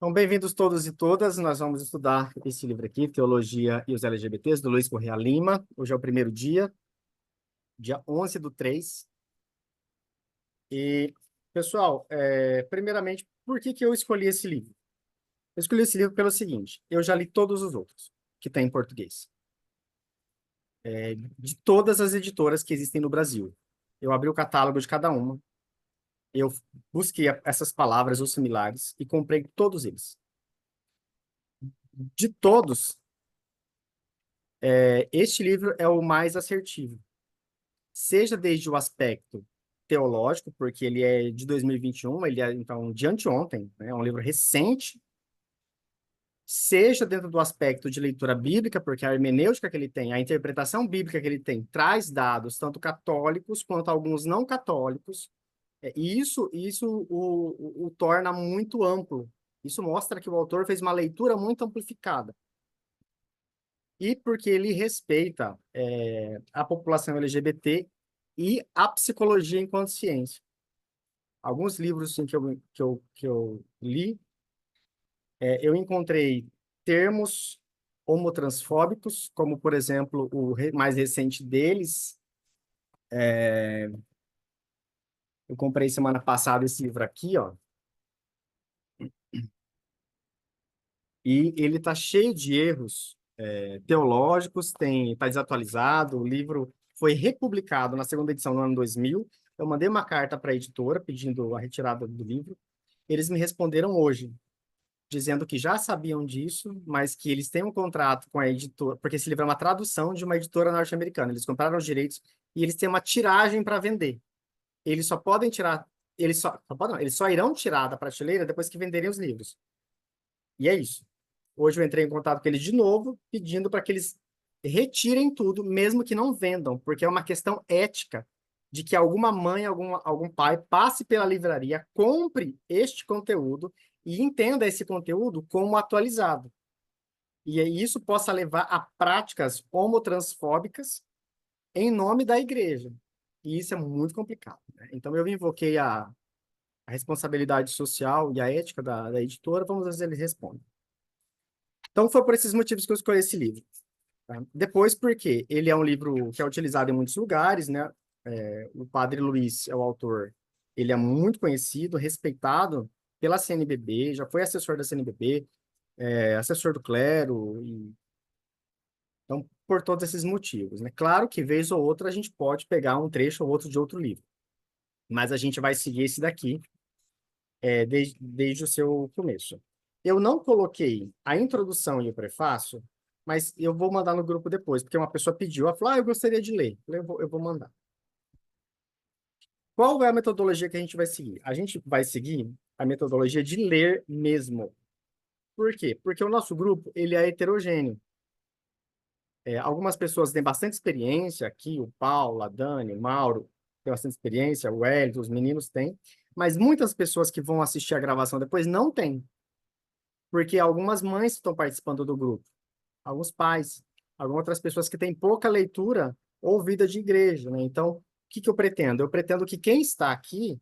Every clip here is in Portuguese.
Então, bem-vindos todos e todas. Nós vamos estudar esse livro aqui, Teologia e os LGBTs, do Luiz Correia Lima. Hoje é o primeiro dia 11/3. E, pessoal, primeiramente, por que eu escolhi esse livro? Eu escolhi esse livro pelo seguinte: eu já li todos os outros que tem em português, de todas as editoras que existem no Brasil. Eu abri o catálogo de cada uma, eu busquei essas palavras ou similares e comprei todos eles. De todos, este livro é o mais assertivo, seja desde o aspecto teológico, porque ele é de 2021, ele é, então, de anteontem, né? É um livro recente, seja dentro do aspecto de leitura bíblica, porque a hermenêutica que ele tem, a interpretação bíblica que ele tem, traz dados, tanto católicos quanto alguns não católicos, e isso o torna muito amplo. Isso mostra que o autor fez uma leitura muito amplificada. E porque ele respeita a população LGBT e a psicologia enquanto ciência. Alguns livros assim, que eu li, eu encontrei termos homotransfóbicos, como, por exemplo, mais recente deles. Eu comprei semana passada esse livro aqui, ó, e ele está cheio de erros teológicos, está desatualizado. O livro foi republicado na segunda edição no ano 2000. Eu mandei uma carta para a editora pedindo a retirada do livro. Eles me responderam hoje, dizendo que já sabiam disso, mas que eles têm um contrato com a editora, porque esse livro é uma tradução de uma editora norte-americana. Eles compraram os direitos e eles têm uma tiragem para vender. Eles só podem tirar, eles só irão tirar da prateleira depois que venderem os livros. E é isso. Hoje eu entrei em contato com eles de novo, pedindo para que eles retirem tudo, mesmo que não vendam, porque é uma questão ética de que alguma mãe, algum pai passe pela livraria, compre este conteúdo e entenda esse conteúdo como atualizado. E isso possa levar a práticas homotransfóbicas em nome da igreja. E isso é muito complicado, né? Então eu invoquei a responsabilidade social e a ética da editora, vamos ver se eles respondem. Então, foi por esses motivos que eu escolhi esse livro. Tá? Depois, porque ele é um livro que é utilizado em muitos lugares, né? O Padre Luiz é o autor. Ele é muito conhecido, respeitado pela CNBB, já foi assessor da CNBB, assessor do clero. Então, por todos esses motivos, né? Claro que, vez ou outra, a gente pode pegar um trecho ou outro de outro livro, mas a gente vai seguir esse daqui, desde o seu começo. Eu não coloquei a introdução e o prefácio, mas eu vou mandar no grupo depois, porque uma pessoa pediu, ela falou, eu gostaria de ler. Eu vou mandar. Qual é a metodologia que a gente vai seguir? A gente vai seguir a metodologia de ler mesmo. Por quê? Porque o nosso grupo, ele é heterogêneo. Algumas pessoas têm bastante experiência aqui, o Paulo, a Dani, o Mauro, tem bastante experiência, o Hélio, os meninos têm, mas muitas pessoas que vão assistir a gravação depois não têm. Porque algumas mães estão participando do grupo, alguns pais, algumas outras pessoas que têm pouca leitura ou vida de igreja, né? Então, o que eu pretendo? Eu pretendo que quem está aqui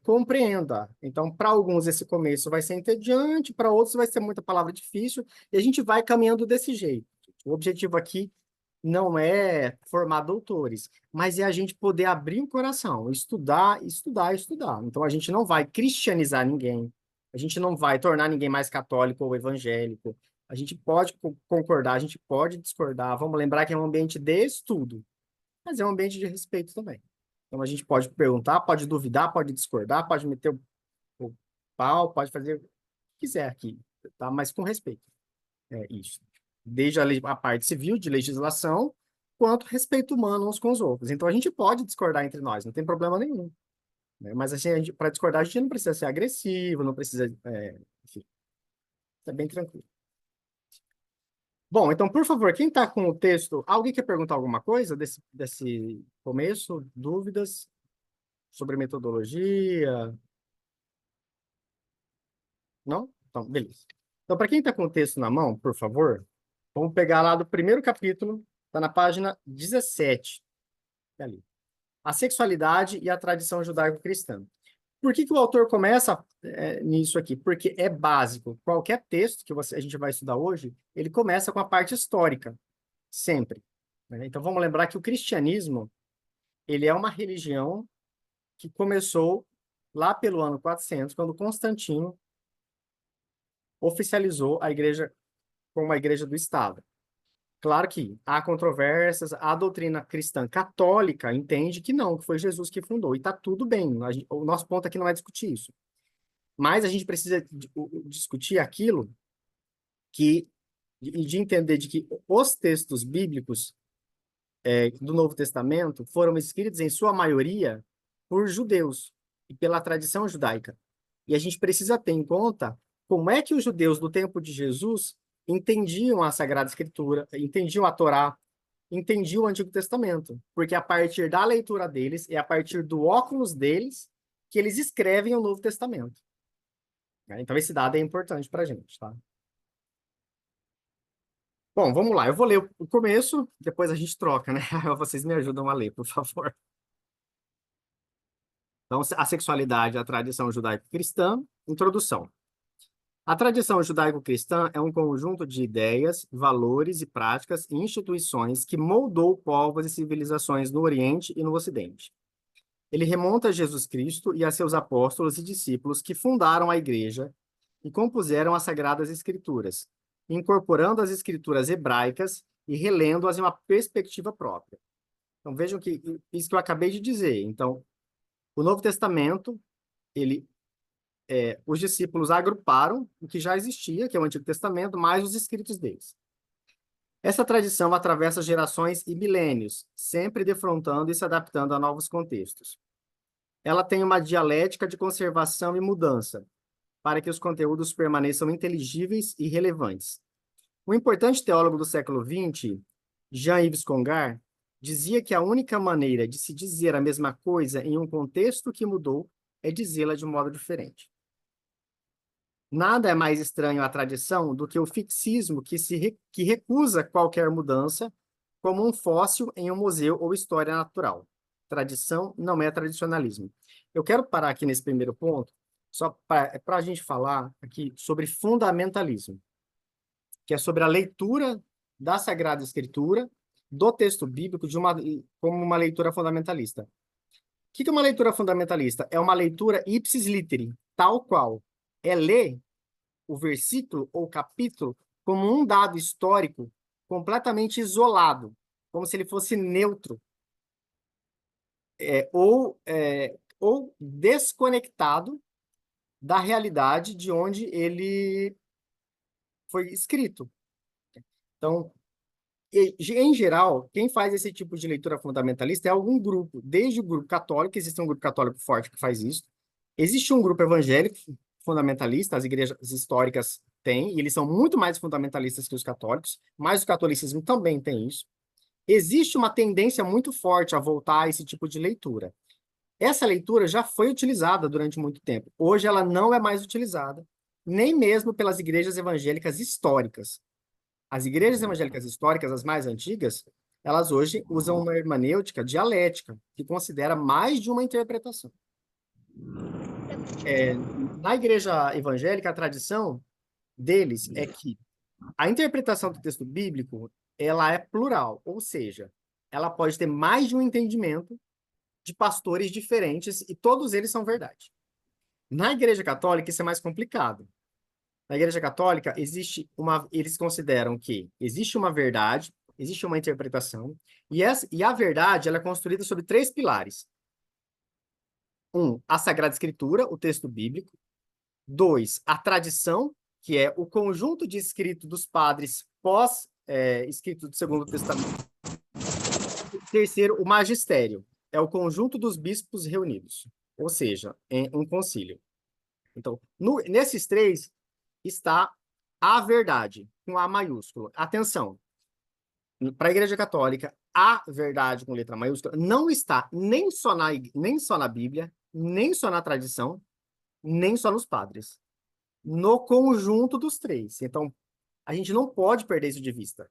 compreenda. Então, para alguns esse começo vai ser entediante, para outros vai ser muita palavra difícil, e a gente vai caminhando desse jeito. O objetivo aqui não é formar doutores, mas é a gente poder abrir o coração, estudar, estudar, estudar. Então, a gente não vai cristianizar ninguém, a gente não vai tornar ninguém mais católico ou evangélico. A gente pode concordar, a gente pode discordar. Vamos lembrar que é um ambiente de estudo, mas é um ambiente de respeito também. Então, a gente pode perguntar, pode duvidar, pode discordar, pode meter o pau, pode fazer o que quiser aqui, tá? Mas com respeito. É isso. Desde a parte civil, de legislação, quanto respeito humano uns com os outros. Então, a gente pode discordar entre nós, não tem problema nenhum, né? Mas assim, para discordar, a gente não precisa ser agressivo, não precisa. Enfim, é bem tranquilo. Bom, então, por favor, quem está com o texto, alguém quer perguntar alguma coisa desse começo? Dúvidas sobre metodologia? Não? Então, beleza. Então, para quem está com o texto na mão, por favor, vamos pegar lá do primeiro capítulo, está na página 17. Ali. A sexualidade e a tradição judaico-cristã. Por que que o autor começa nisso aqui? Porque é básico. Qualquer texto que a gente vai estudar hoje, ele começa com a parte histórica, sempre, né? Então, vamos lembrar que o cristianismo, ele é uma religião que começou lá pelo ano 400, quando Constantino oficializou a igreja como a igreja do Estado. Claro que há controvérsias, a doutrina cristã católica entende que não, que foi Jesus que fundou, e está tudo bem. O nosso ponto aqui não é discutir isso. Mas a gente precisa discutir aquilo e de entender de que os textos bíblicos do Novo Testamento foram escritos, em sua maioria, por judeus e pela tradição judaica. E a gente precisa ter em conta como é que os judeus do tempo de Jesus entendiam a Sagrada Escritura, entendiam a Torá, entendiam o Antigo Testamento. Porque a partir da leitura deles, é a partir do óculos deles, que eles escrevem o Novo Testamento, né? Então, esse dado é importante para a gente, tá? Bom, vamos lá. Eu vou ler o começo, depois a gente troca, né? Vocês me ajudam a ler, por favor. Então, a sexualidade, a tradição judaico-cristã, introdução. A tradição judaico-cristã é um conjunto de ideias, valores e práticas e instituições que moldou povos e civilizações no Oriente e no Ocidente. Ele remonta a Jesus Cristo e a seus apóstolos e discípulos que fundaram a igreja e compuseram as Sagradas Escrituras, incorporando as escrituras hebraicas e relendo-as em uma perspectiva própria. Então, vejam que isso que eu acabei de dizer. Então, o Novo Testamento, os discípulos agruparam o que já existia, que é o Antigo Testamento, mais os escritos deles. Essa tradição atravessa gerações e milênios, sempre defrontando e se adaptando a novos contextos. Ela tem uma dialética de conservação e mudança, para que os conteúdos permaneçam inteligíveis e relevantes. O importante teólogo do século XX, Jean-Yves Congar, dizia que a única maneira de se dizer a mesma coisa em um contexto que mudou é dizê-la de um modo diferente. Nada é mais estranho à tradição do que o fixismo que recusa qualquer mudança, como um fóssil em um museu ou história natural. Tradição não é tradicionalismo. Eu quero parar aqui nesse primeiro ponto, só para a gente falar aqui sobre fundamentalismo, que é sobre a leitura da Sagrada Escritura, do texto bíblico, como uma leitura fundamentalista. O que é uma leitura fundamentalista? É uma leitura ipsis literi, tal qual. É ler o versículo ou capítulo como um dado histórico completamente isolado, como se ele fosse neutro, ou desconectado da realidade de onde ele foi escrito. Então, em geral, quem faz esse tipo de leitura fundamentalista é algum grupo, desde o grupo católico, existe um grupo católico forte que faz isso, existe um grupo evangélico fundamentalista, as igrejas históricas têm, e eles são muito mais fundamentalistas que os católicos, mas o catolicismo também tem isso. Existe uma tendência muito forte a voltar a esse tipo de leitura. Essa leitura já foi utilizada durante muito tempo. Hoje ela não é mais utilizada, nem mesmo pelas igrejas evangélicas históricas. As igrejas evangélicas históricas, as mais antigas, elas hoje usam uma hermenêutica dialética, que considera mais de uma interpretação. Na igreja evangélica, a tradição deles é que a interpretação do texto bíblico, ela é plural, ou seja, ela pode ter mais de um entendimento de pastores diferentes e todos eles são verdade. Na igreja católica, isso é mais complicado. Na igreja católica, eles consideram que existe uma verdade, existe uma interpretação, e a verdade ela é construída sobre três pilares. A Sagrada Escritura, o texto bíblico. 2, a tradição, que é o conjunto de escrito dos padres escrito do Segundo Testamento. Terceiro, o magistério, é o conjunto dos bispos reunidos, ou seja, em um concílio. Então, nesses três está a verdade, com A maiúsculo. Atenção, para a Igreja Católica, a verdade com letra maiúscula não está nem só na Bíblia, nem só na tradição, nem só nos padres. No conjunto dos três. Então, a gente não pode perder isso de vista.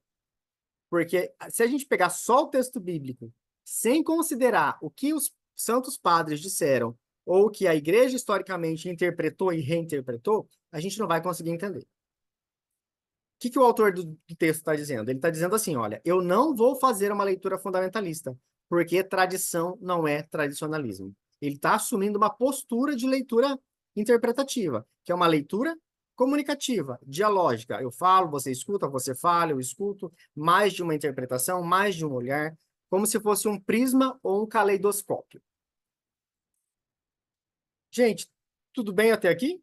Porque se a gente pegar só o texto bíblico, sem considerar o que os santos padres disseram ou que a igreja historicamente interpretou e reinterpretou, a gente não vai conseguir entender. O que o autor do texto está dizendo? Ele está dizendo assim, olha, eu não vou fazer uma leitura fundamentalista, porque tradição não é tradicionalismo. Ele está assumindo uma postura de leitura interpretativa, que é uma leitura comunicativa, dialógica. Eu falo, você escuta, você fala, eu escuto, mais de uma interpretação, mais de um olhar, como se fosse um prisma ou um caleidoscópio. Gente, tudo bem até aqui?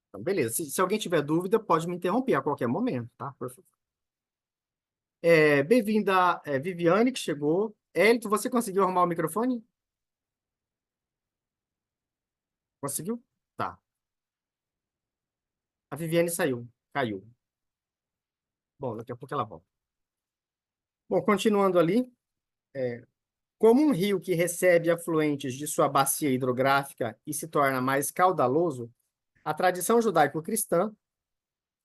Então, beleza. Se alguém tiver dúvida, pode me interromper a qualquer momento, tá? Por favor. Bem-vinda, Viviane, que chegou. Elito, você conseguiu arrumar o microfone? Conseguiu? Tá. A Viviane saiu, caiu. Bom, daqui a pouco ela volta. Bom, continuando ali, como um rio que recebe afluentes de sua bacia hidrográfica e se torna mais caudaloso, a tradição judaico-cristã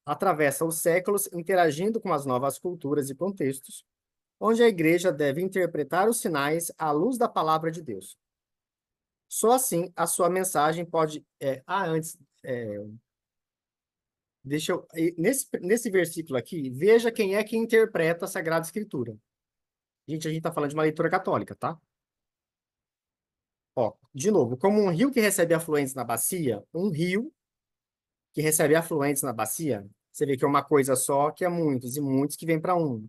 atravessa os séculos interagindo com as novas culturas e contextos, onde a igreja deve interpretar os sinais à luz da palavra de Deus. Só assim a sua mensagem pode. Antes. Deixa eu. Nesse versículo aqui, veja quem é que interpreta a Sagrada Escritura. Gente, a gente está falando de uma leitura católica, tá? Ó, de novo, como um rio que recebe afluentes na bacia, um rio que recebe afluentes na bacia, você vê que é uma coisa só, que é muitos, e muitos que vêm para um.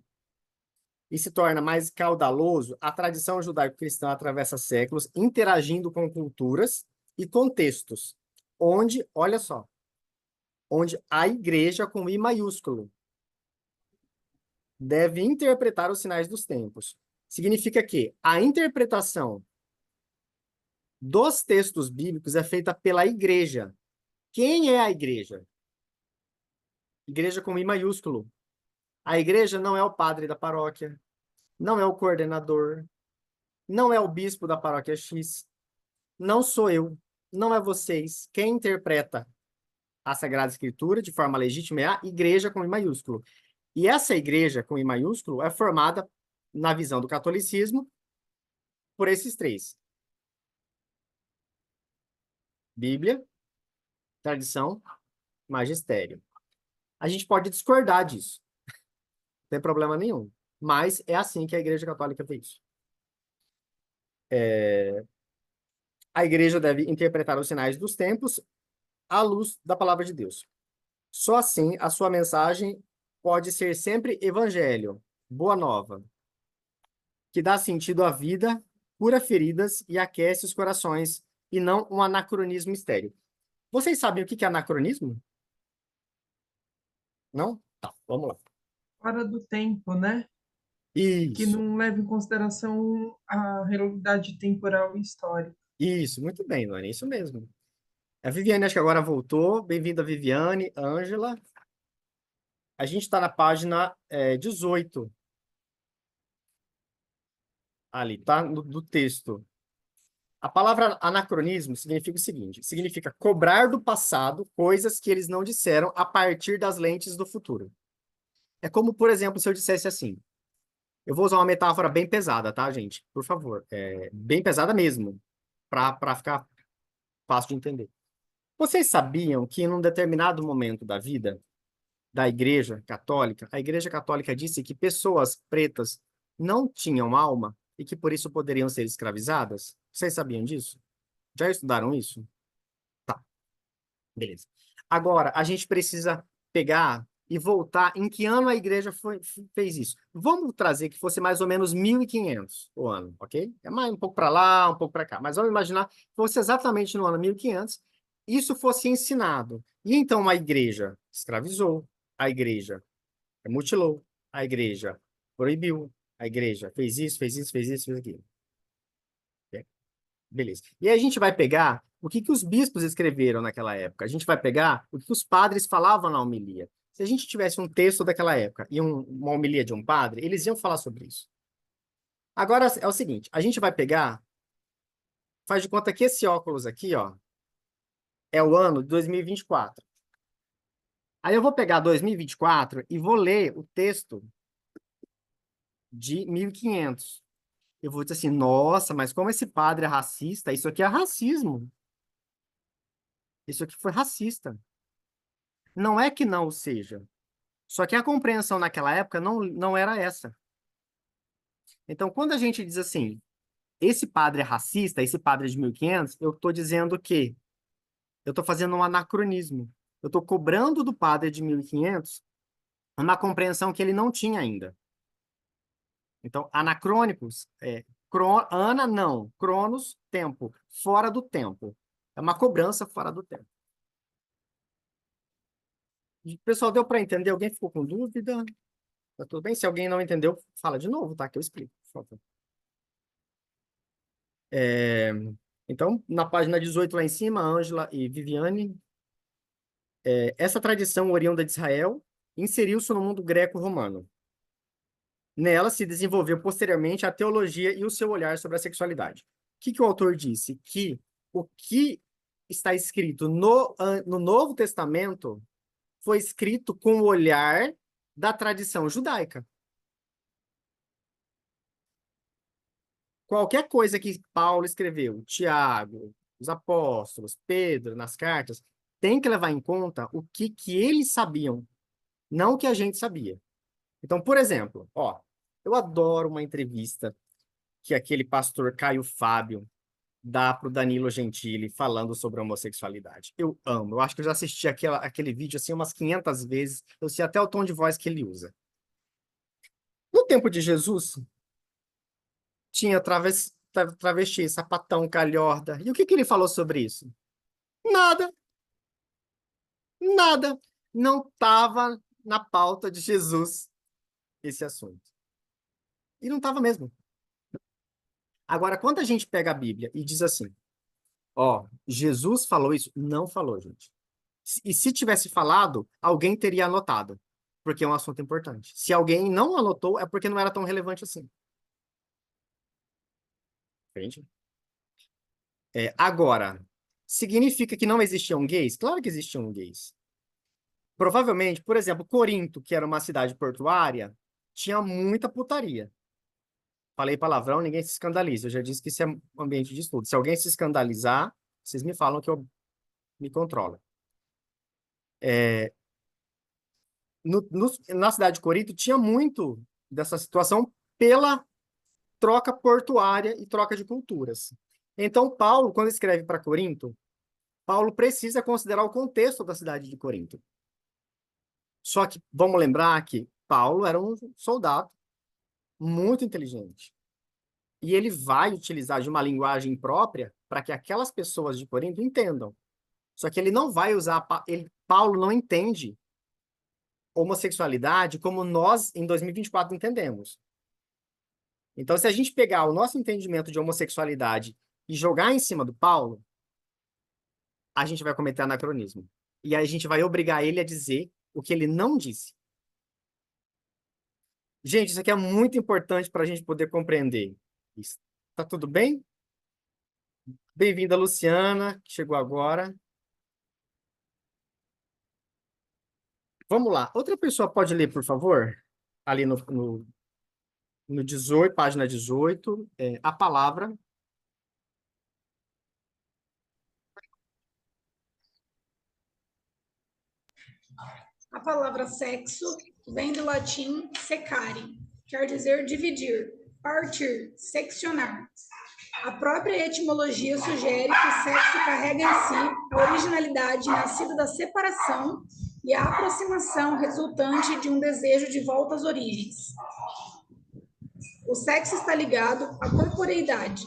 E se torna mais caudaloso, a tradição judaico-cristã atravessa séculos, interagindo com culturas e contextos, onde, olha só, onde a igreja, com I maiúsculo, deve interpretar os sinais dos tempos. Significa que a interpretação dos textos bíblicos é feita pela igreja. Quem é a igreja? Igreja com I maiúsculo. A igreja não é o padre da paróquia, não é o coordenador, não é o bispo da paróquia X, não sou eu, não é vocês. Quem interpreta a Sagrada Escritura de forma legítima é a igreja com I maiúsculo. E essa igreja com I maiúsculo é formada, na visão do catolicismo, por esses três: Bíblia, tradição, magistério. A gente pode discordar disso, não tem problema nenhum. Mas é assim que a Igreja Católica vê isso. A igreja deve interpretar os sinais dos tempos à luz da palavra de Deus. Só assim a sua mensagem pode ser sempre evangelho, boa nova, que dá sentido à vida, cura feridas e aquece os corações, e não um anacronismo estéril. Vocês sabem o que é anacronismo? Não? Tá, vamos lá. Fora do tempo, né? Que Isso, não leva em consideração a realidade temporal e histórica. isso, muito bem, Luana, isso mesmo. A Viviane acho que agora voltou. Bem-vinda, Viviane, Ângela. A gente está na página 18, ali, tá? Do texto. A palavra anacronismo significa o seguinte: significa cobrar do passado coisas que eles não disseram a partir das lentes do futuro. É como, por exemplo, se eu dissesse assim. Eu vou usar uma metáfora bem pesada, tá, gente? Por favor. Bem pesada mesmo, para ficar fácil de entender. Vocês sabiam que, em um determinado momento da vida da a Igreja Católica disse que pessoas pretas não tinham alma e que por isso poderiam ser escravizadas? Vocês sabiam disso? Já estudaram isso? Tá, beleza. Agora, a gente precisa pegar e voltar em que ano a igreja fez isso. Vamos trazer que fosse mais ou menos 1500 o ano, ok? É mais um pouco para lá, um pouco para cá. Mas vamos imaginar que fosse exatamente no ano 1500, isso fosse ensinado. E então a igreja escravizou, a igreja mutilou, a igreja proibiu, a igreja fez isso, fez isso, fez isso, fez aquilo. Ok? Beleza. E aí a gente vai pegar o que que os bispos escreveram naquela época. A gente vai pegar o que os padres falavam na homilia. Se a gente tivesse um texto daquela época e uma homilia de um padre, eles iam falar sobre isso. Agora é o seguinte, a gente vai pegar, faz de conta que esse óculos aqui, ó, é o ano de 2024. Aí eu vou pegar 2024 e vou ler o texto de 1500. Eu vou dizer assim, nossa, mas como esse padre é racista, isso aqui é racismo. Isso aqui foi racista. Não é que não o seja. Só que a compreensão naquela época não era essa. Então, quando a gente diz assim, esse padre é racista, esse padre é de 1500, eu estou dizendo que eu estou fazendo um anacronismo. Eu estou cobrando do padre de 1500 uma compreensão que ele não tinha ainda. Então, anacrônicos, ana não, cronos, tempo, fora do tempo. É uma cobrança fora do tempo. Pessoal, deu para entender? Alguém ficou com dúvida? Tá tudo bem? Se alguém não entendeu, fala de novo, tá? Que eu explico, por favor. É, então, na página 18 lá em cima, Ângela e Viviane, essa tradição oriunda de Israel inseriu-se no mundo greco-romano. Nela se desenvolveu posteriormente a teologia e o seu olhar sobre a sexualidade. O que o autor disse? Que o que está escrito no Novo Testamento foi escrito com o olhar da tradição judaica. Qualquer coisa que Paulo escreveu, Tiago, os apóstolos, Pedro, nas cartas, tem que levar em conta o que eles sabiam, não o que a gente sabia. Então, por exemplo, eu adoro uma entrevista que aquele pastor Caio Fábio dá para o Danilo Gentili falando sobre homossexualidade. Eu amo. Eu acho que eu já assisti aquele vídeo assim umas 500 vezes. Eu sei até o tom de voz que ele usa. No tempo de Jesus, tinha travesti, sapatão, calhorda. E o que ele falou sobre isso? Nada, nada. Não estava na pauta de Jesus esse assunto. E não estava mesmo. Agora, quando a gente pega a Bíblia e diz assim, Jesus falou isso? Não falou, gente. E se tivesse falado, alguém teria anotado, porque é um assunto importante. Se alguém não anotou, é porque não era tão relevante assim. Entende? Agora, significa que não existiam gays? Claro que existiam gays. Provavelmente, por exemplo, Corinto, que era uma cidade portuária, tinha muita putaria. Falei palavrão, ninguém se escandaliza. Eu já disse que isso é um ambiente de estudo. Se alguém se escandalizar, vocês me falam que eu me controlo. Na cidade de Corinto, tinha muito dessa situação pela troca portuária e troca de culturas. Então, Paulo, quando escreve para Corinto, Paulo precisa considerar o contexto da cidade de Corinto. Só que vamos lembrar que Paulo era um soldado muito inteligente. E ele vai utilizar de uma linguagem própria para que aquelas pessoas de Corinto entendam. Só que ele não vai usar. Paulo não entende homossexualidade como nós, em 2024, entendemos. Então, se a gente pegar o nosso entendimento de homossexualidade e jogar em cima do Paulo, a gente vai cometer anacronismo. E aí a gente vai obrigar ele a dizer o que ele não disse. Gente, isso aqui é muito importante para a gente poder compreender isso. Tá tudo bem? Bem-vinda, Luciana, que chegou agora. Vamos lá. Outra pessoa pode ler, por favor? Ali no 18, página 18, a palavra. A palavra sexo vem do latim secare, quer dizer dividir, partir, seccionar. A própria etimologia sugere que o sexo carrega em si a originalidade nascida da separação e a aproximação resultante de um desejo de volta às origens. O sexo está ligado à corporeidade.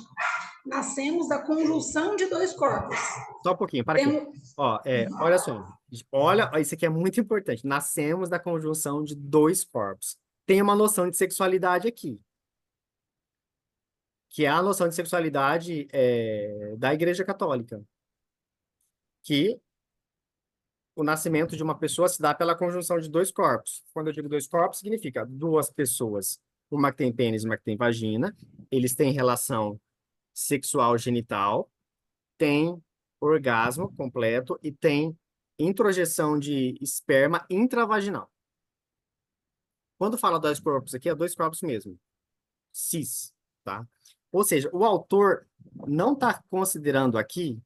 Nascemos da conjunção de dois corpos. Só um pouquinho, para aqui. Olha só. Olha, isso aqui é muito importante. Nascemos da conjunção de dois corpos. Tem uma noção de sexualidade aqui, que é a noção de sexualidade da Igreja Católica, que o nascimento de uma pessoa se dá pela conjunção de dois corpos. Quando eu digo dois corpos, significa duas pessoas, uma que tem pênis e uma que tem vagina, eles têm relação sexual genital, tem orgasmo completo e tem introjeção de esperma intravaginal. Quando fala dois corpos aqui, é dois corpos mesmo. Cis. tá? Ou seja, o autor não está considerando aqui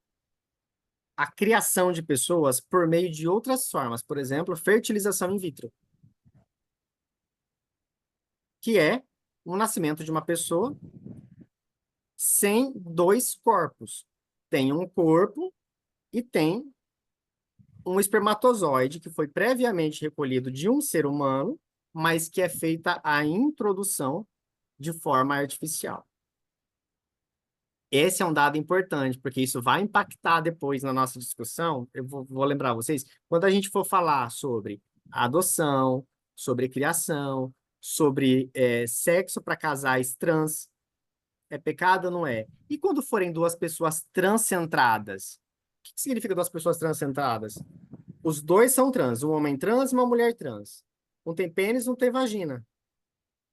a criação de pessoas por meio de outras formas, por exemplo, fertilização in vitro, que é o nascimento de uma pessoa sem dois corpos. Tem um corpo e tem um espermatozoide que foi previamente recolhido de um ser humano, mas que é feita a introdução de forma artificial. Esse é um dado importante, porque isso vai impactar depois na nossa discussão. Eu vou lembrar vocês, quando a gente for falar sobre adoção, sobre criação, sobre sexo para casais trans, é pecado ou não é? E quando forem duas pessoas transcentradas? O que significa duas pessoas transcentradas? Os dois são trans, um homem trans e uma mulher trans. Um tem pênis, um tem vagina.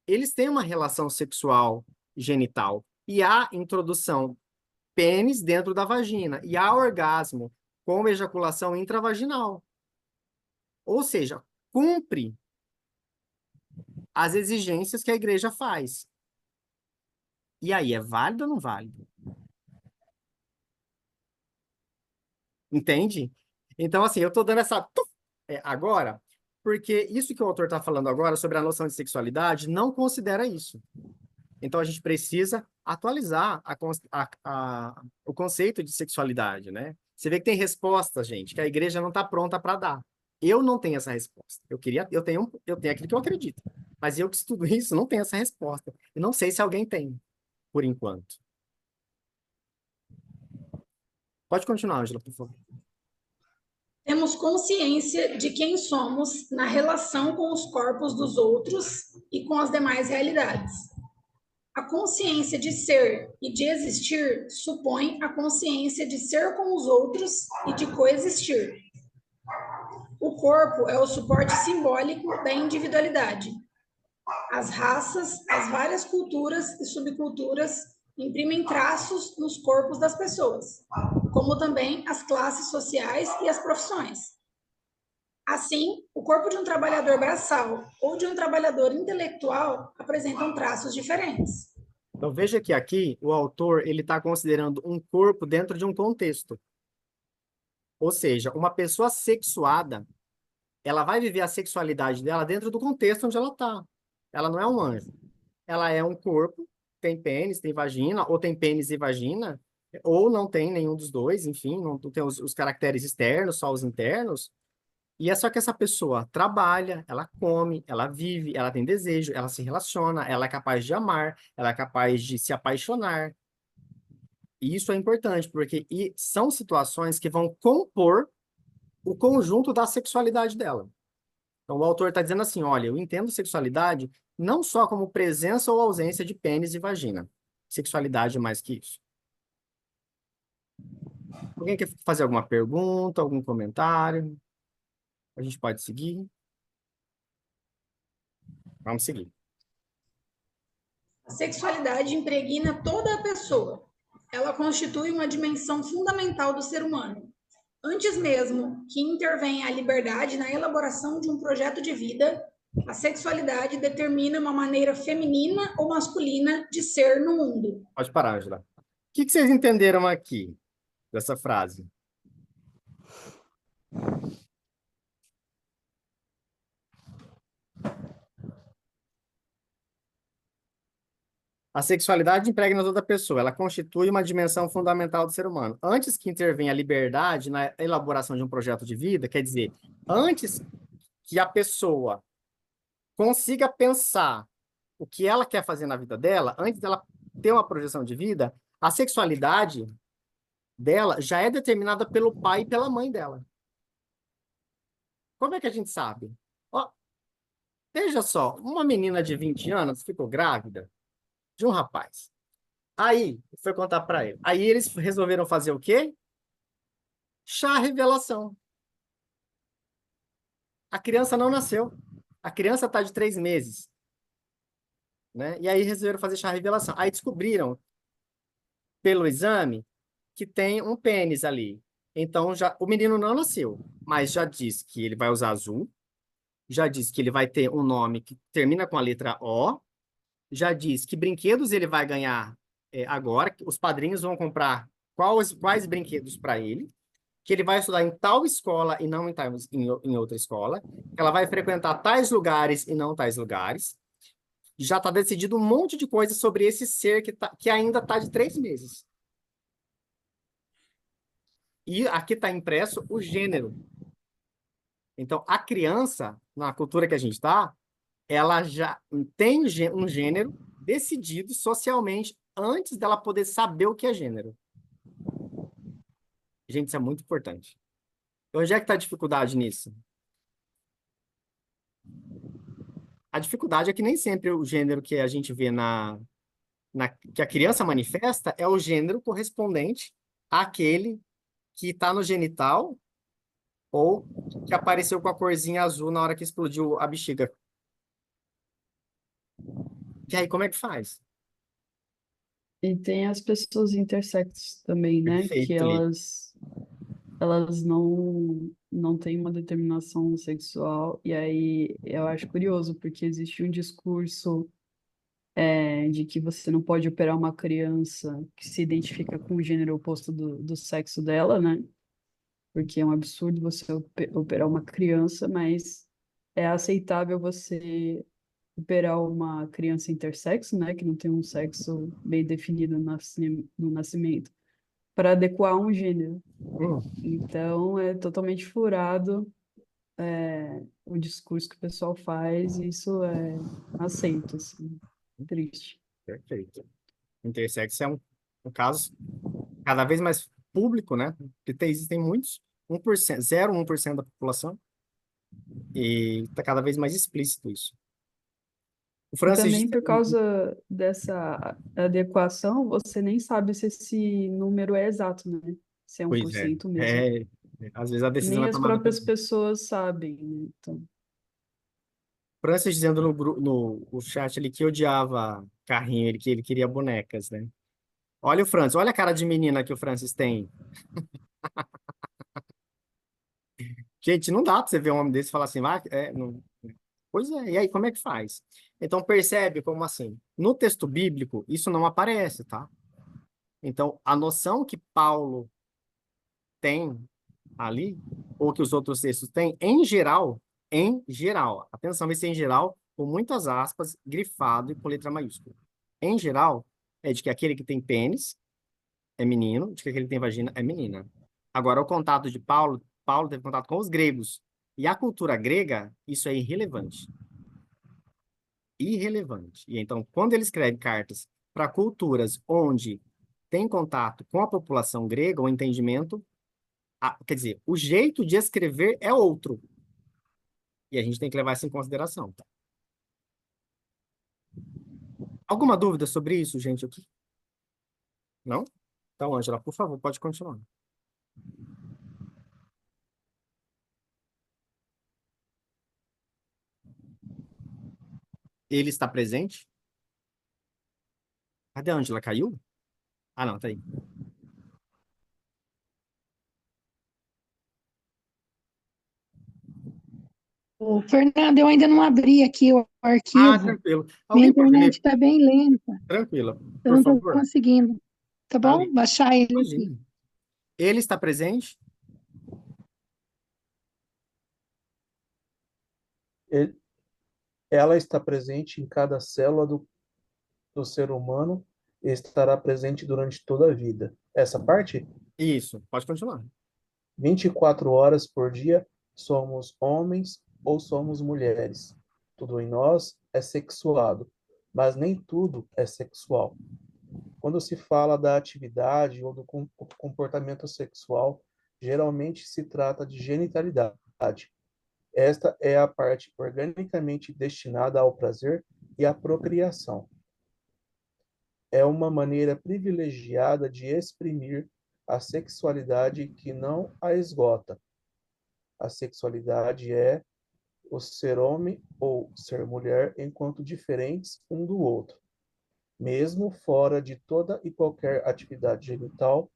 Eles têm uma relação sexual genital. E há introdução pênis dentro da vagina. E há orgasmo com ejaculação intravaginal. Ou seja, cumpre as exigências que a igreja faz. E aí, é válido ou não válido? Entende? Então, assim, eu estou dando essa agora, porque isso que o autor está falando agora sobre a noção de sexualidade não considera isso. Então, a gente precisa atualizar o conceito de sexualidade, né? Você vê que tem respostas, gente, que a igreja não está pronta para dar. Eu não tenho essa resposta. Eu tenho aquilo que eu acredito. Mas eu que estudo isso não tenho essa resposta. E não sei se alguém tem, por enquanto. Pode continuar, Ângela, por favor. Temos consciência de quem somos na relação com os corpos dos outros e com as demais realidades. A consciência de ser e de existir supõe a consciência de ser com os outros e de coexistir. O corpo é o suporte simbólico da individualidade. As raças, as várias culturas e subculturas imprimem traços nos corpos das pessoas, como também as classes sociais e as profissões. Assim, o corpo de um trabalhador braçal ou de um trabalhador intelectual apresentam traços diferentes. Então, veja que aqui o autor ele está considerando um corpo dentro de um contexto. Ou seja, uma pessoa sexuada, ela vai viver a sexualidade dela dentro do contexto onde ela está. Ela não é um anjo. Ela é um corpo, tem pênis, tem vagina, ou tem pênis e vagina, ou não tem nenhum dos dois, enfim, não tem os caracteres externos, só os internos. E é só que essa pessoa trabalha, ela come, ela vive, ela tem desejo, ela se relaciona, ela é capaz de amar, ela é capaz de se apaixonar. E isso é importante, porque são situações que vão compor o conjunto da sexualidade dela. Então, o autor está dizendo assim, olha, eu entendo sexualidade não só como presença ou ausência de pênis e vagina. Sexualidade é mais que isso. Alguém quer fazer alguma pergunta, algum comentário? A gente pode seguir? Vamos seguir. A sexualidade impregna toda a pessoa. Ela constitui uma dimensão fundamental do ser humano. Antes mesmo que intervenha a liberdade na elaboração de um projeto de vida, a sexualidade determina uma maneira feminina ou masculina de ser no mundo. Pode parar, Angela. O que vocês entenderam aqui dessa frase? A sexualidade impregna toda pessoa, ela constitui uma dimensão fundamental do ser humano. Antes que intervenha a liberdade na elaboração de um projeto de vida, quer dizer, antes que a pessoa consiga pensar o que ela quer fazer na vida dela, antes dela ter uma projeção de vida, a sexualidade dela já é determinada pelo pai e pela mãe dela. Como é que a gente sabe? Ó, veja só, uma menina de 20 anos ficou grávida de um rapaz. Aí, foi contar para ele. Aí eles resolveram fazer o quê? Chá revelação. A criança não nasceu. A criança está de 3 meses. Né? E aí resolveram fazer chá revelação. Aí descobriram, pelo exame, que tem um pênis ali. Então, o menino não nasceu, mas já disse que ele vai usar azul, já disse que ele vai ter um nome que termina com a letra O, já diz que brinquedos ele vai ganhar agora, que os padrinhos vão comprar quais brinquedos para ele, que ele vai estudar em tal escola e não em outra escola, que ela vai frequentar tais lugares e não tais lugares. Já está decidido um monte de coisa sobre esse ser que ainda está de 3 meses. E aqui está impresso o gênero. Então, a criança, na cultura que a gente está, ela já tem um gênero decidido socialmente antes dela poder saber o que é gênero. Gente, isso é muito importante. Onde é que está a dificuldade nisso? A dificuldade é que nem sempre o gênero que a gente vê que a criança manifesta é o gênero correspondente àquele que está no genital ou que apareceu com a corzinha azul na hora que explodiu a bexiga. E aí, como é que faz? E tem as pessoas intersexos também, né? Que Perfeito, Li. elas não têm uma determinação sexual. E aí eu acho curioso, porque existe um discurso de que você não pode operar uma criança que se identifica com o gênero oposto do sexo dela, né? Porque é um absurdo você operar uma criança, mas é aceitável você operar uma criança intersexo, né? Que não tem um sexo bem definido no nascimento, para adequar um gênero. Então, é totalmente furado o discurso que o pessoal faz, e isso é aceito, assim, triste. Perfeito. Intersexo é um caso cada vez mais público, né? Porque existem muitos, 1%, 0,1% da população, e está cada vez mais explícito isso. O E Francis também disse, por causa dessa adequação, você nem sabe se esse número é exato, né? Se é um por pois é, cento mesmo. às vezes a decisão Nem é as tomada próprias pelo pessoas sabem, né? Então, Francis dizendo no chat ali que odiava carrinho, que ele queria bonecas, né? Olha o Francis, olha a cara de menina que o Francis tem. Gente, não dá para você ver um homem desse e falar assim, não. Pois é, e aí como é que faz? Então percebe como assim? No texto bíblico, isso não aparece, tá? Então, a noção que Paulo tem ali, ou que os outros textos têm, em geral, atenção, esse em geral, com muitas aspas, grifado e com letra maiúscula. Em geral, é de que aquele que tem pênis é menino, de que aquele que tem vagina é menina. Agora, o contato de Paulo teve contato com os gregos. E a cultura grega, isso é irrelevante. Irrelevante. E então, quando ele escreve cartas para culturas onde tem contato com a população grega, o entendimento, quer dizer, o jeito de escrever é outro. E a gente tem que levar isso em consideração. Tá? Alguma dúvida sobre isso, gente, aqui? Não? Então, Ângela, por favor, pode continuar. Ele está presente? Cadê a Ângela? Caiu? Ah, não, tá aí. Ô, Fernando, eu ainda não abri aqui o Ah, arquivo. tranquilo. Minha Alguém pode internet ler? está bem lenta. Tranquila, Eu por não estou favor. conseguindo. Tá bom? Ali. Baixar ele aqui. Imagina. Ele está presente? Ele- Ela está presente em cada célula do ser humano e estará presente durante toda a vida. Essa parte, Isso, pode continuar. 24 horas por dia, somos homens ou somos mulheres. Tudo em nós é sexuado, mas nem tudo é sexual. Quando se fala da atividade ou do comportamento sexual, geralmente se trata de genitalidade. Esta é a parte organicamente destinada ao prazer e à procriação. É uma maneira privilegiada de exprimir a sexualidade que não a esgota. A sexualidade é o ser homem ou ser mulher enquanto diferentes um do outro. Mesmo fora de toda e qualquer atividade genital,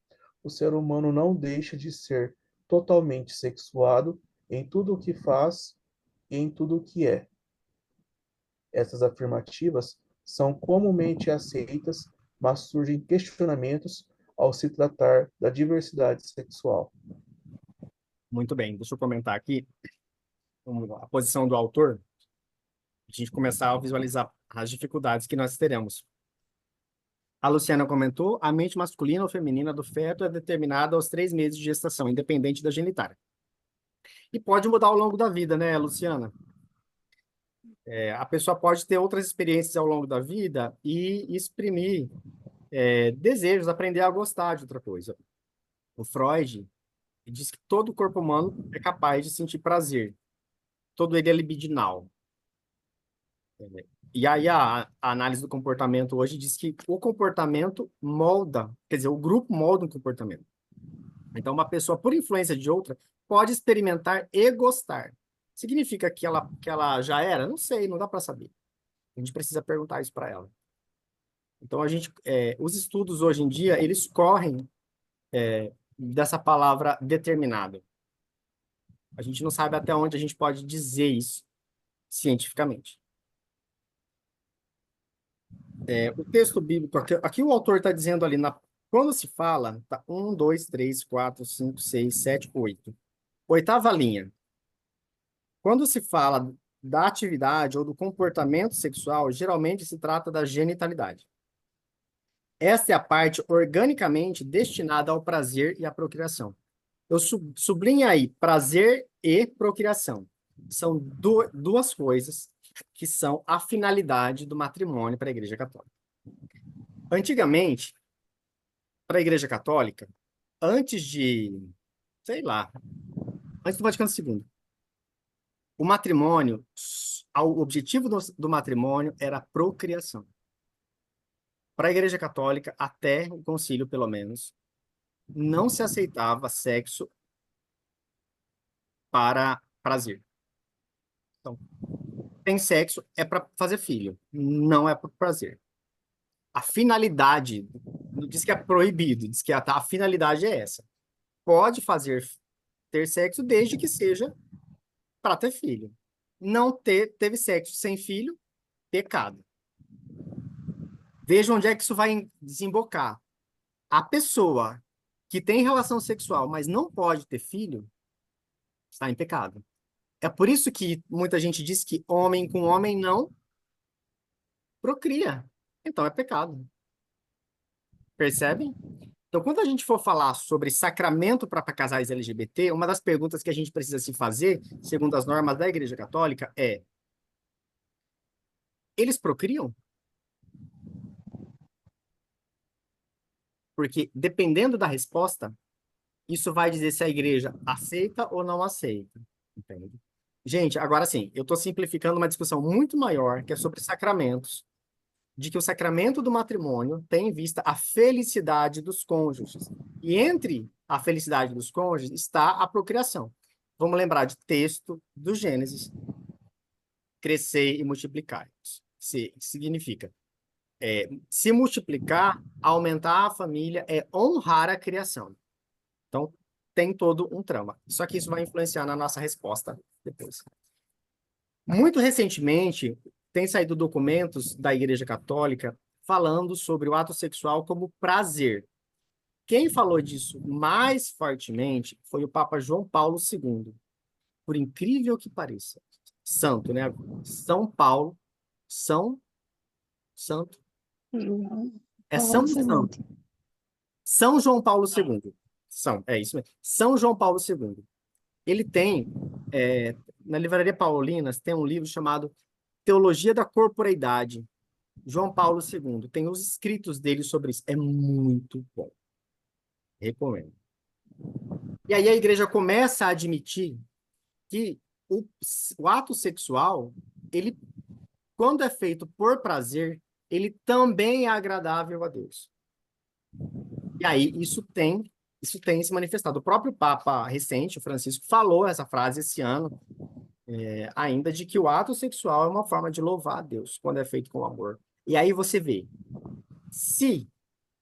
o ser humano não deixa de ser totalmente sexuado em tudo o que faz e em tudo o que é. Essas afirmativas são comumente aceitas, mas surgem questionamentos ao se tratar da diversidade sexual. Muito bem, deixa eu comentar aqui a posição do autor, a gente começar a visualizar as dificuldades que nós teremos. A Luciana comentou, a mente masculina ou feminina do feto é determinada aos 3 meses de gestação, independente da genitália. E pode mudar ao longo da vida, né, Luciana? A pessoa pode ter outras experiências ao longo da vida e exprimir desejos, aprender a gostar de outra coisa. O Freud diz que todo corpo humano é capaz de sentir prazer. Todo ele é libidinal. E aí a análise do comportamento hoje diz que o comportamento molda, quer dizer, o grupo molda um comportamento. Então, uma pessoa, por influência de outra, pode experimentar e gostar. Significa que ela já era? Não sei, não dá para saber. A gente precisa perguntar isso para ela. Então, os estudos hoje em dia, eles correm dessa palavra determinado. A gente não sabe até onde a gente pode dizer isso cientificamente. O texto bíblico, aqui o autor está dizendo ali, quando se fala, tá 1, 2, 3, 4, 5, 6, 7, 8. Oitava linha. Quando se fala da atividade ou do comportamento sexual, geralmente se trata da genitalidade. Esta é a parte organicamente destinada ao prazer e à procriação. Eu sublinho aí, prazer e procriação. São duas coisas que são a finalidade do matrimônio para a Igreja Católica. Antigamente, para a Igreja Católica, antes do Vaticano II, o matrimônio, o objetivo do matrimônio era a procriação. Para a Igreja Católica, até o concílio, pelo menos, não se aceitava sexo para prazer. Então, tem sexo é para fazer filho, não é para prazer. A finalidade, não diz que é proibido, diz que a finalidade é essa. Pode ter sexo desde que seja para ter filho. Não teve sexo sem filho, pecado. Veja onde é que isso vai desembocar. A pessoa que tem relação sexual, mas não pode ter filho, está em pecado. É por isso que muita gente diz que homem com homem não procria. Então é pecado. Percebem? Então, quando a gente for falar sobre sacramento para casais LGBT, uma das perguntas que a gente precisa se fazer, segundo as normas da Igreja Católica, é: eles procriam? Porque, dependendo da resposta, isso vai dizer se a igreja aceita ou não aceita. Entende? Gente, agora sim, eu estou simplificando uma discussão muito maior, que é sobre sacramentos, de que o sacramento do matrimônio tem em vista a felicidade dos cônjuges. E entre a felicidade dos cônjuges está a procriação. Vamos lembrar de texto do Gênesis: crescer e multiplicar. Significa se multiplicar, aumentar a família, é honrar a criação. Então, tem todo um trama. Só que isso vai influenciar na nossa resposta depois. Muito recentemente, tem saído documentos da Igreja Católica falando sobre o ato sexual como prazer. Quem falou disso mais fortemente foi o Papa João Paulo II. Por incrível que pareça. Santo, né? São Paulo, Santo. É São Santo. São João Paulo II. É isso mesmo. São João Paulo II. Ele tem, na Livraria Paulinas, tem um livro chamado Teologia da Corporeidade. João Paulo II. Tem os escritos dele sobre isso. É muito bom. Recomendo. E aí a igreja começa a admitir que o ato sexual, ele, quando é feito por prazer, ele também é agradável a Deus. E aí isso tem se manifestado. O próprio Papa recente, o Francisco, falou essa frase esse ano, ainda, de que o ato sexual é uma forma de louvar a Deus, quando é feito com amor. E aí você vê, se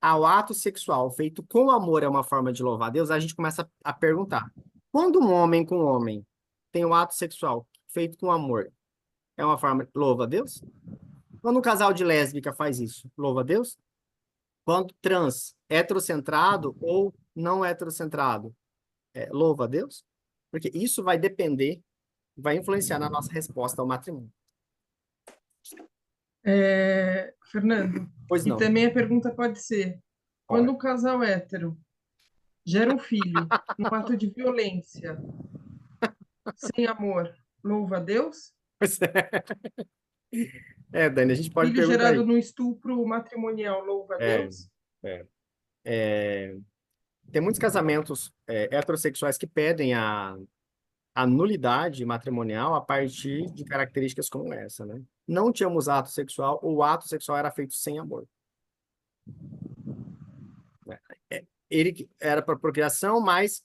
o ato sexual feito com amor é uma forma de louvar a Deus, a gente começa a perguntar: quando um homem com homem tem um ato sexual feito com amor, é uma forma de louvar a Deus? Quando um casal de lésbica faz isso, louva a Deus. Quando trans, heterocentrado ou não heterocentrado, louva a Deus. Porque isso vai depender, vai influenciar na nossa resposta ao matrimônio. Fernando, Pois e não, também a pergunta pode ser: quando pode. o casal hétero gera um filho num ato de violência, sem amor, louva a Deus? Dani, a gente pode Filho perguntar gerado aí. no estupro matrimonial, louva a É, Deus? é, é, tem muitos casamentos heterossexuais que pedem a nulidade matrimonial a partir de características como essa, né? Não tínhamos ato sexual, ou o ato sexual era feito sem amor. Né? Ele era para procriação, mas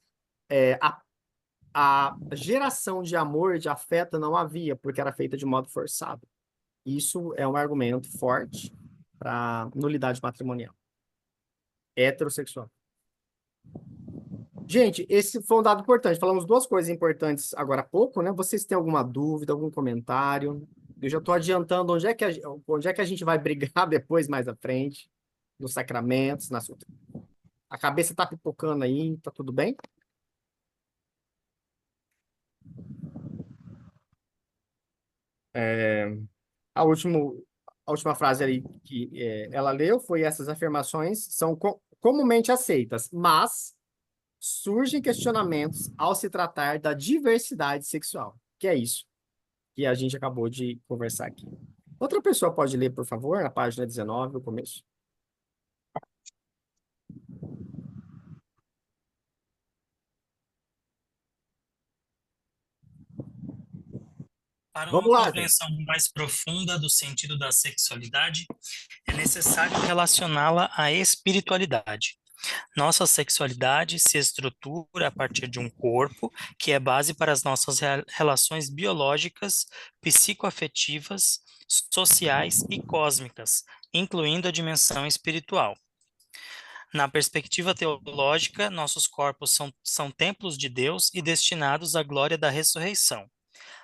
a geração de amor, de afeto, não havia, porque era feita de modo forçado. Isso é um argumento forte para nulidade matrimonial. Heterossexual. Gente, esse foi um dado importante. Falamos duas coisas importantes agora há pouco, né? Vocês têm alguma dúvida, algum comentário? Eu já estou adiantando onde é que a gente vai brigar depois, mais à frente, nos sacramentos, a cabeça está pipocando aí, tá tudo bem? É, a, último, a última frase ali que ela leu foi: essas afirmações são comumente aceitas, mas surgem questionamentos ao se tratar da diversidade sexual, que é isso que a gente acabou de conversar aqui. Outra pessoa pode ler, por favor, na página 19, o começo? Para Vamos uma lá, gente. compreensão mais profunda do sentido da sexualidade, é necessário relacioná-la à espiritualidade. Nossa sexualidade se estrutura a partir de um corpo, que é base para as nossas relações biológicas, psicoafetivas, sociais e cósmicas, incluindo a dimensão espiritual. Na perspectiva teológica, nossos corpos são templos de Deus e destinados à glória da ressurreição.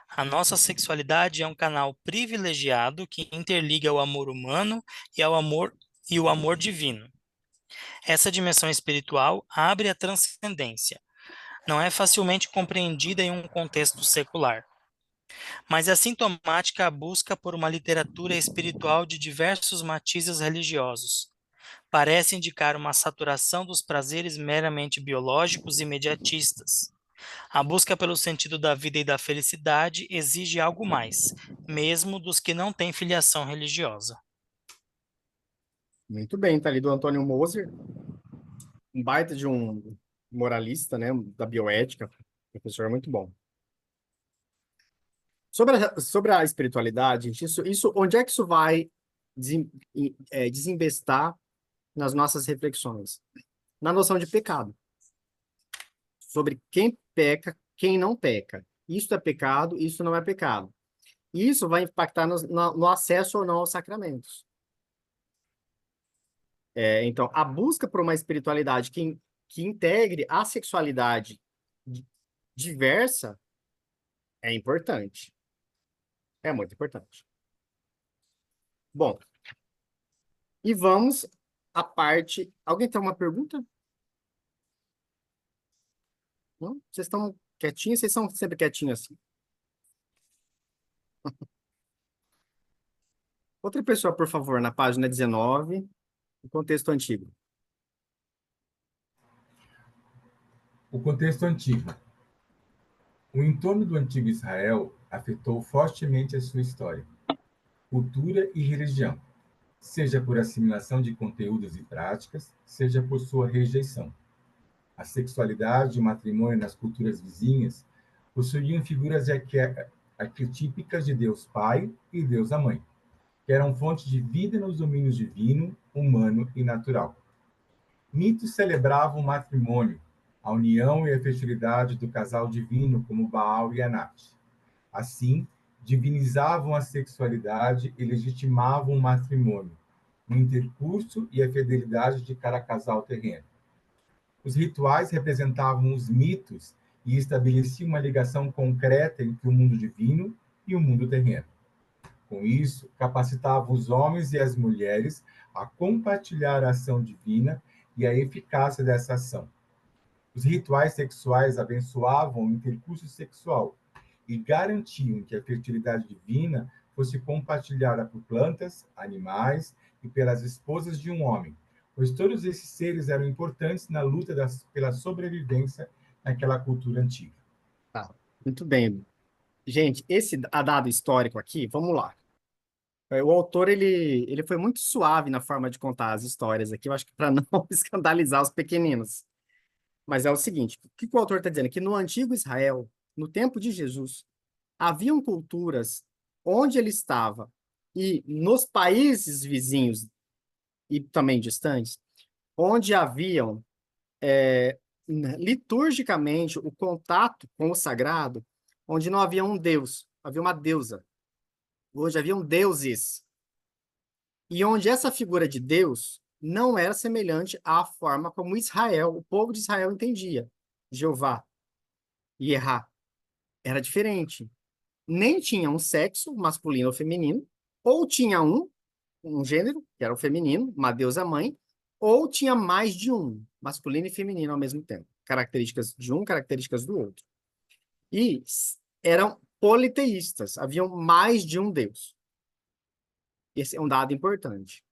A nossa sexualidade é um canal privilegiado que interliga o amor humano e o amor divino. Essa dimensão espiritual abre a transcendência. Não é facilmente compreendida em um contexto secular, mas é sintomática a busca por uma literatura espiritual de diversos matizes religiosos. Parece indicar uma saturação dos prazeres meramente biológicos e imediatistas. A busca pelo sentido da vida e da felicidade exige algo mais, mesmo dos que não têm filiação religiosa. Muito bem, tá ali do Antônio Moser, um baita de um moralista, né, da bioética, professor muito bom. Sobre a espiritualidade, gente, onde é que isso vai desembestar nas nossas reflexões? Na noção de pecado. Sobre quem peca, quem não peca. Isso é pecado, isso não é pecado. Isso vai impactar no acesso ou não aos sacramentos. Então, a busca por uma espiritualidade que integre a sexualidade diversa é importante. É muito importante. Bom, e vamos à parte... Alguém tem uma pergunta? Não? Vocês estão quietinhos? Vocês são sempre quietinhos assim. Outra pessoa, por favor, na página 19, o contexto antigo. O contexto antigo. O entorno do antigo Israel afetou fortemente a sua história, cultura e religião, seja por assimilação de conteúdos e práticas, seja por sua rejeição. A sexualidade e o matrimônio nas culturas vizinhas possuíam figuras arquetípicas de Deus Pai e Deus a Mãe, que eram fonte de vida nos domínios divino, humano e natural. Mitos celebravam o matrimônio, a união e a fertilidade do casal divino, como Baal e Anat. Assim, divinizavam a sexualidade e legitimavam o matrimônio, o intercurso e a fidelidade de cada casal terreno. Os rituais representavam os mitos e estabeleciam uma ligação concreta entre o mundo divino e o mundo terreno. Com isso, capacitava os homens e as mulheres a compartilhar a ação divina e a eficácia dessa ação. Os rituais sexuais abençoavam o intercurso sexual e garantiam que a fertilidade divina fosse compartilhada por plantas, animais e pelas esposas de um homem, pois todos esses seres eram importantes na luta pela sobrevivência naquela cultura antiga. Tá, muito bem. Gente, esse dado histórico aqui, vamos lá. O autor, ele foi muito suave na forma de contar as histórias aqui, eu acho que para não escandalizar os pequeninos. Mas é o seguinte, o que o autor está dizendo? Que no antigo Israel, no tempo de Jesus, haviam culturas onde ele estava e nos países vizinhos e também distantes, onde haviam liturgicamente o contato com o sagrado, onde não havia um deus, havia uma deusa. Hoje haviam deuses. E onde essa figura de Deus não era semelhante à forma como Israel, o povo de Israel entendia Jeová e Errá. Era diferente. Nem tinha um sexo, masculino ou feminino, ou tinha um gênero, que era o feminino, uma deusa mãe, ou tinha mais de um, masculino e feminino ao mesmo tempo. Características de um, características do outro. E eram politeístas, haviam mais de um Deus. Esse é um dado importante.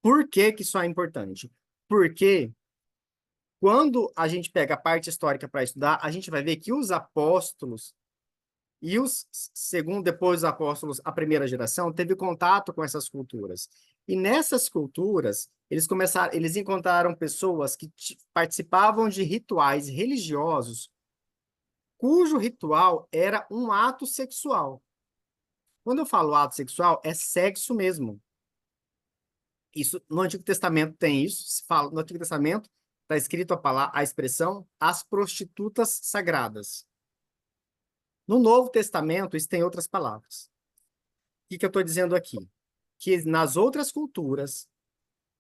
Por que que isso é importante? Porque quando a gente pega a parte histórica para estudar, a gente vai ver que os apóstolos e segundo depois os apóstolos, a primeira geração, teve contato com essas culturas. E nessas culturas, eles encontraram pessoas que participavam de rituais religiosos, cujo ritual era um ato sexual. Quando eu falo ato sexual, é sexo mesmo. Isso, no Antigo Testamento tem isso, se fala, no Antigo Testamento está escrito a expressão as prostitutas sagradas. No Novo Testamento, isso tem outras palavras. O que eu estou dizendo aqui? Que nas outras culturas,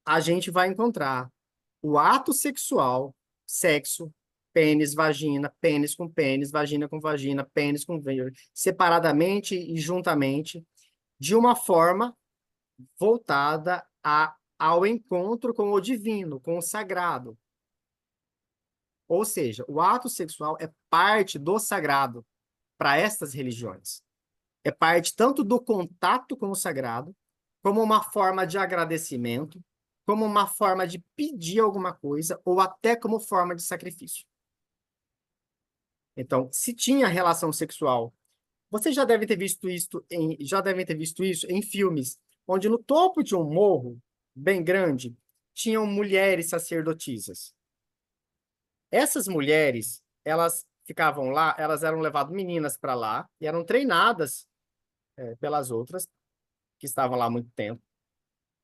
a gente vai encontrar o ato sexual, sexo, pênis com pênis, vagina com vagina, pênis com vagina, separadamente e juntamente, de uma forma voltada ao encontro com o divino, com o sagrado. Ou seja, o ato sexual é parte do sagrado para estas religiões. É parte tanto do contato com o sagrado, como uma forma de agradecimento, como uma forma de pedir alguma coisa, ou até como forma de sacrifício. Então, se tinha relação sexual, vocês já devem ter visto isso em filmes, onde no topo de um morro bem grande tinham mulheres sacerdotisas. Essas mulheres, elas ficavam lá, elas eram levadas meninas para lá e eram treinadas pelas outras que estavam lá há muito tempo,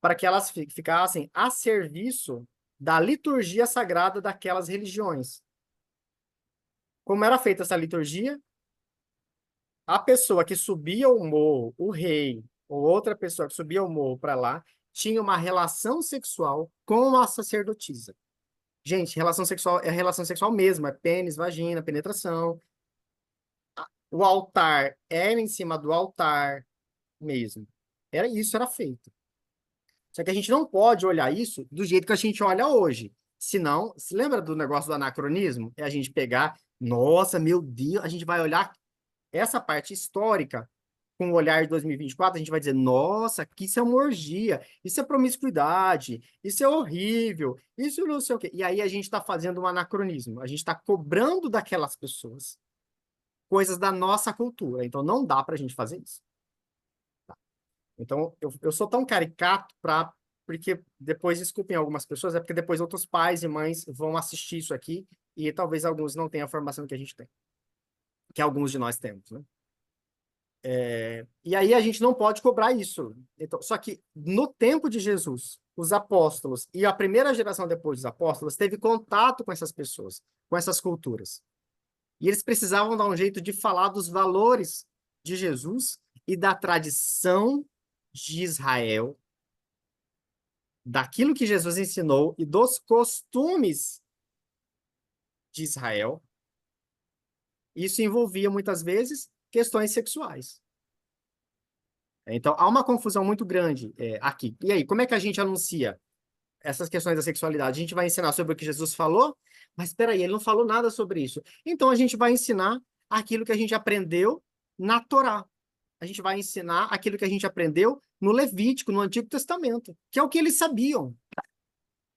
para que elas ficassem a serviço da liturgia sagrada daquelas religiões. Como era feita essa liturgia? A pessoa que subia o morro, o rei, ou outra pessoa que subia o morro para lá, tinha uma relação sexual com a sacerdotisa. Gente, relação sexual é relação sexual mesmo, é pênis, vagina, penetração. O altar era em cima do altar mesmo. Era feito. Só que a gente não pode olhar isso do jeito que a gente olha hoje. Senão, se lembra do negócio do anacronismo? É a gente pegar, nossa, meu Deus, a gente vai olhar essa parte histórica com o olhar de 2024, a gente vai dizer, nossa, que isso é uma orgia, isso é promiscuidade, isso é horrível, isso não sei o quê. E aí a gente está fazendo um anacronismo, a gente está cobrando daquelas pessoas coisas da nossa cultura. Então não dá para a gente fazer isso. Então, eu sou tão caricato porque depois, desculpem algumas pessoas, é porque depois outros pais e mães vão assistir isso aqui e talvez alguns não tenham a formação que a gente tem, que alguns de nós temos, né? E aí a gente não pode cobrar isso. Então, só que no tempo de Jesus, os apóstolos e a primeira geração depois dos apóstolos teve contato com essas pessoas, com essas culturas. E eles precisavam dar um jeito de falar dos valores de Jesus e da tradição de Israel, daquilo que Jesus ensinou e dos costumes de Israel. Isso envolvia, muitas vezes, questões sexuais. Então, há uma confusão muito grande aqui. E aí, como é que a gente anuncia essas questões da sexualidade? A gente vai ensinar sobre o que Jesus falou, mas espera aí, ele não falou nada sobre isso. Então, a gente vai ensinar aquilo que a gente aprendeu na Torá. A gente vai ensinar aquilo que a gente aprendeu no Levítico, no Antigo Testamento, que é o que eles sabiam.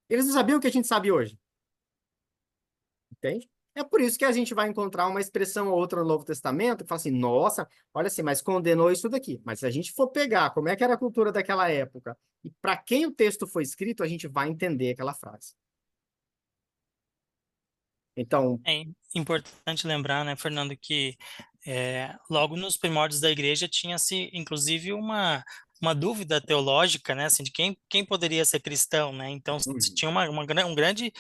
Eles não sabiam o que a gente sabe hoje. Entende? É por isso que a gente vai encontrar uma expressão ou outra no Novo Testamento que fala assim, nossa, olha assim, mas condenou isso daqui. Mas se a gente for pegar como é que era a cultura daquela época e para quem o texto foi escrito, a gente vai entender aquela frase. Então, É importante lembrar, né, Fernando, que logo nos primórdios da igreja tinha-se, inclusive, uma dúvida teológica, né, assim, de quem poderia ser cristão, né? Então, se tinha uma grande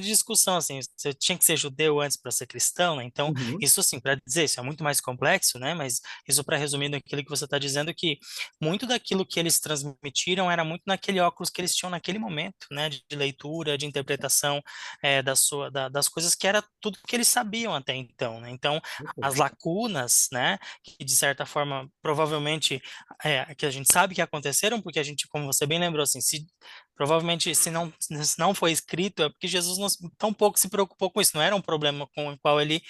discussão, assim, você tinha que ser judeu antes para ser cristão, né? Então, isso, assim, para dizer, isso é muito mais complexo, né? Mas isso para resumir naquilo que você está dizendo, que muito daquilo que eles transmitiram era muito naquele óculos que eles tinham naquele momento, né, de leitura, de interpretação das coisas que era tudo que eles sabiam até então, né? Então, as lacunas, né, que de certa forma, provavelmente, que a gente sabe que aconteceram, porque a gente, como você bem lembrou, assim, provavelmente, se não foi escrito, é porque Jesus tão pouco se preocupou com isso, não era um problema com o qual ele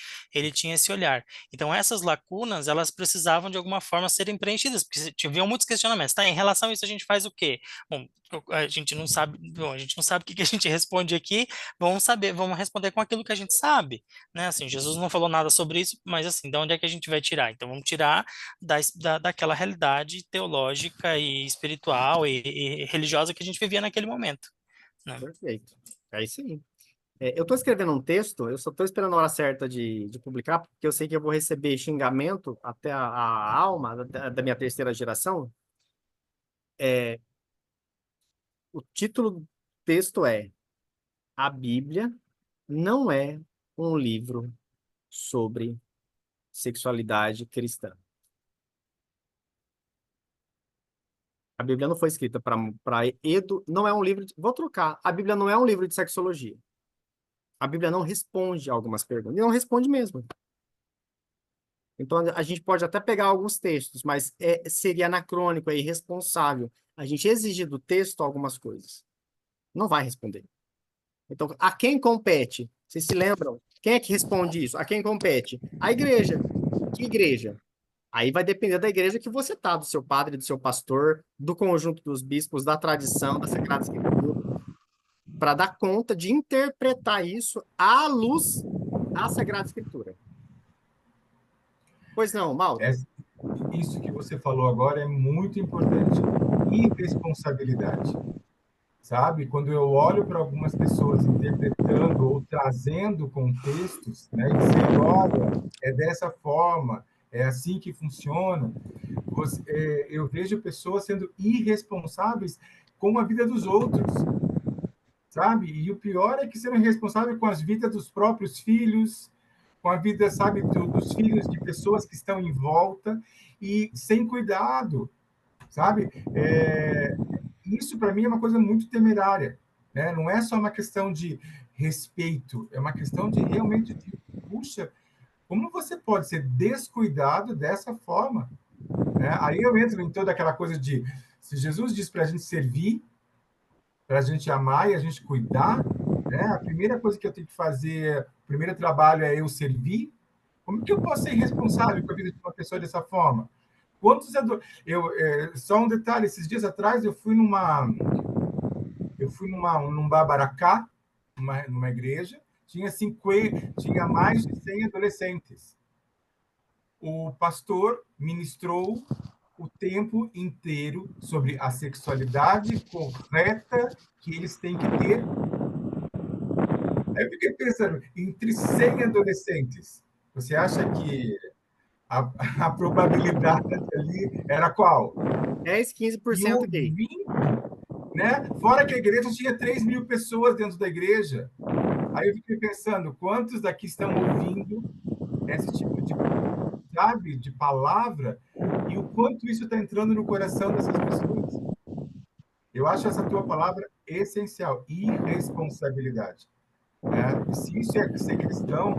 tinha esse olhar. Então, essas lacunas, elas precisavam, de alguma forma, serem preenchidas, porque tiveram muitos questionamentos. Tá, em relação a isso, a gente faz o quê? Bom, a gente não sabe, bom, a gente não sabe o que a gente responde aqui, vamos responder com aquilo que a gente sabe, né? Assim, Jesus não falou nada sobre isso, mas assim, de onde é que a gente vai tirar? Então, vamos tirar daquela realidade teológica e espiritual e religiosa que a gente vivia naquele momento, né? perfeito. É isso aí. Eu estou escrevendo um texto, eu só estou esperando a hora certa de publicar, porque eu sei que eu vou receber xingamento até a alma da minha terceira geração. O título do texto é A Bíblia não é um livro sobre sexualidade cristã. A Bíblia não foi escrita não é um livro vou trocar. A Bíblia não é um livro de sexologia. A Bíblia não responde a algumas perguntas. E não responde mesmo. Então, a gente pode até pegar alguns textos, mas seria anacrônico, é irresponsável a gente exigir do texto algumas coisas. Não vai responder. Então, a quem compete? Vocês se lembram? Quem é que responde isso? A quem compete? A igreja. Que igreja? Aí vai depender da igreja que você tá, do seu padre, do seu pastor, do conjunto dos bispos, da tradição, da Sagrada Escritura, para dar conta de interpretar isso à luz da Sagrada Escritura. Pois não, Mauro? Isso que você falou agora é muito importante. Irresponsabilidade. Sabe? Quando eu olho para algumas pessoas interpretando ou trazendo contextos, né, e dizendo, olha, é dessa forma, é assim que funciona, eu vejo pessoas sendo irresponsáveis com a vida dos outros, sabe? E o pior é que sendo irresponsável com as vidas dos próprios filhos, com a vida, sabe, dos filhos de pessoas que estão em volta e sem cuidado, sabe? Isso, para mim, é uma coisa muito temerária, né? Não é só uma questão de respeito, é uma questão de realmente, puxa, como você pode ser descuidado dessa forma? Né? Aí eu entro em toda aquela coisa de, se Jesus diz para a gente servir, para a gente amar e a gente cuidar, né? A primeira coisa que eu tenho que fazer, o primeiro trabalho é eu servir. Como que eu posso ser responsável com a vida de uma pessoa dessa forma? Só um detalhe, esses dias atrás eu fui num babaracá, numa igreja, tinha mais de 100 adolescentes. O pastor ministrou o tempo inteiro sobre a sexualidade correta que eles têm que ter. Aí eu fiquei pensando, entre 100 adolescentes, você acha que a probabilidade ali era qual? 10, E 15% gay. né? Fora que a igreja tinha 3.000 pessoas dentro da igreja. Aí eu fiquei pensando, quantos daqui estão ouvindo esse tipo de palavra e o quanto isso está entrando no coração dessas pessoas? Eu acho essa tua palavra essencial, irresponsabilidade. Né? E se isso é ser cristão,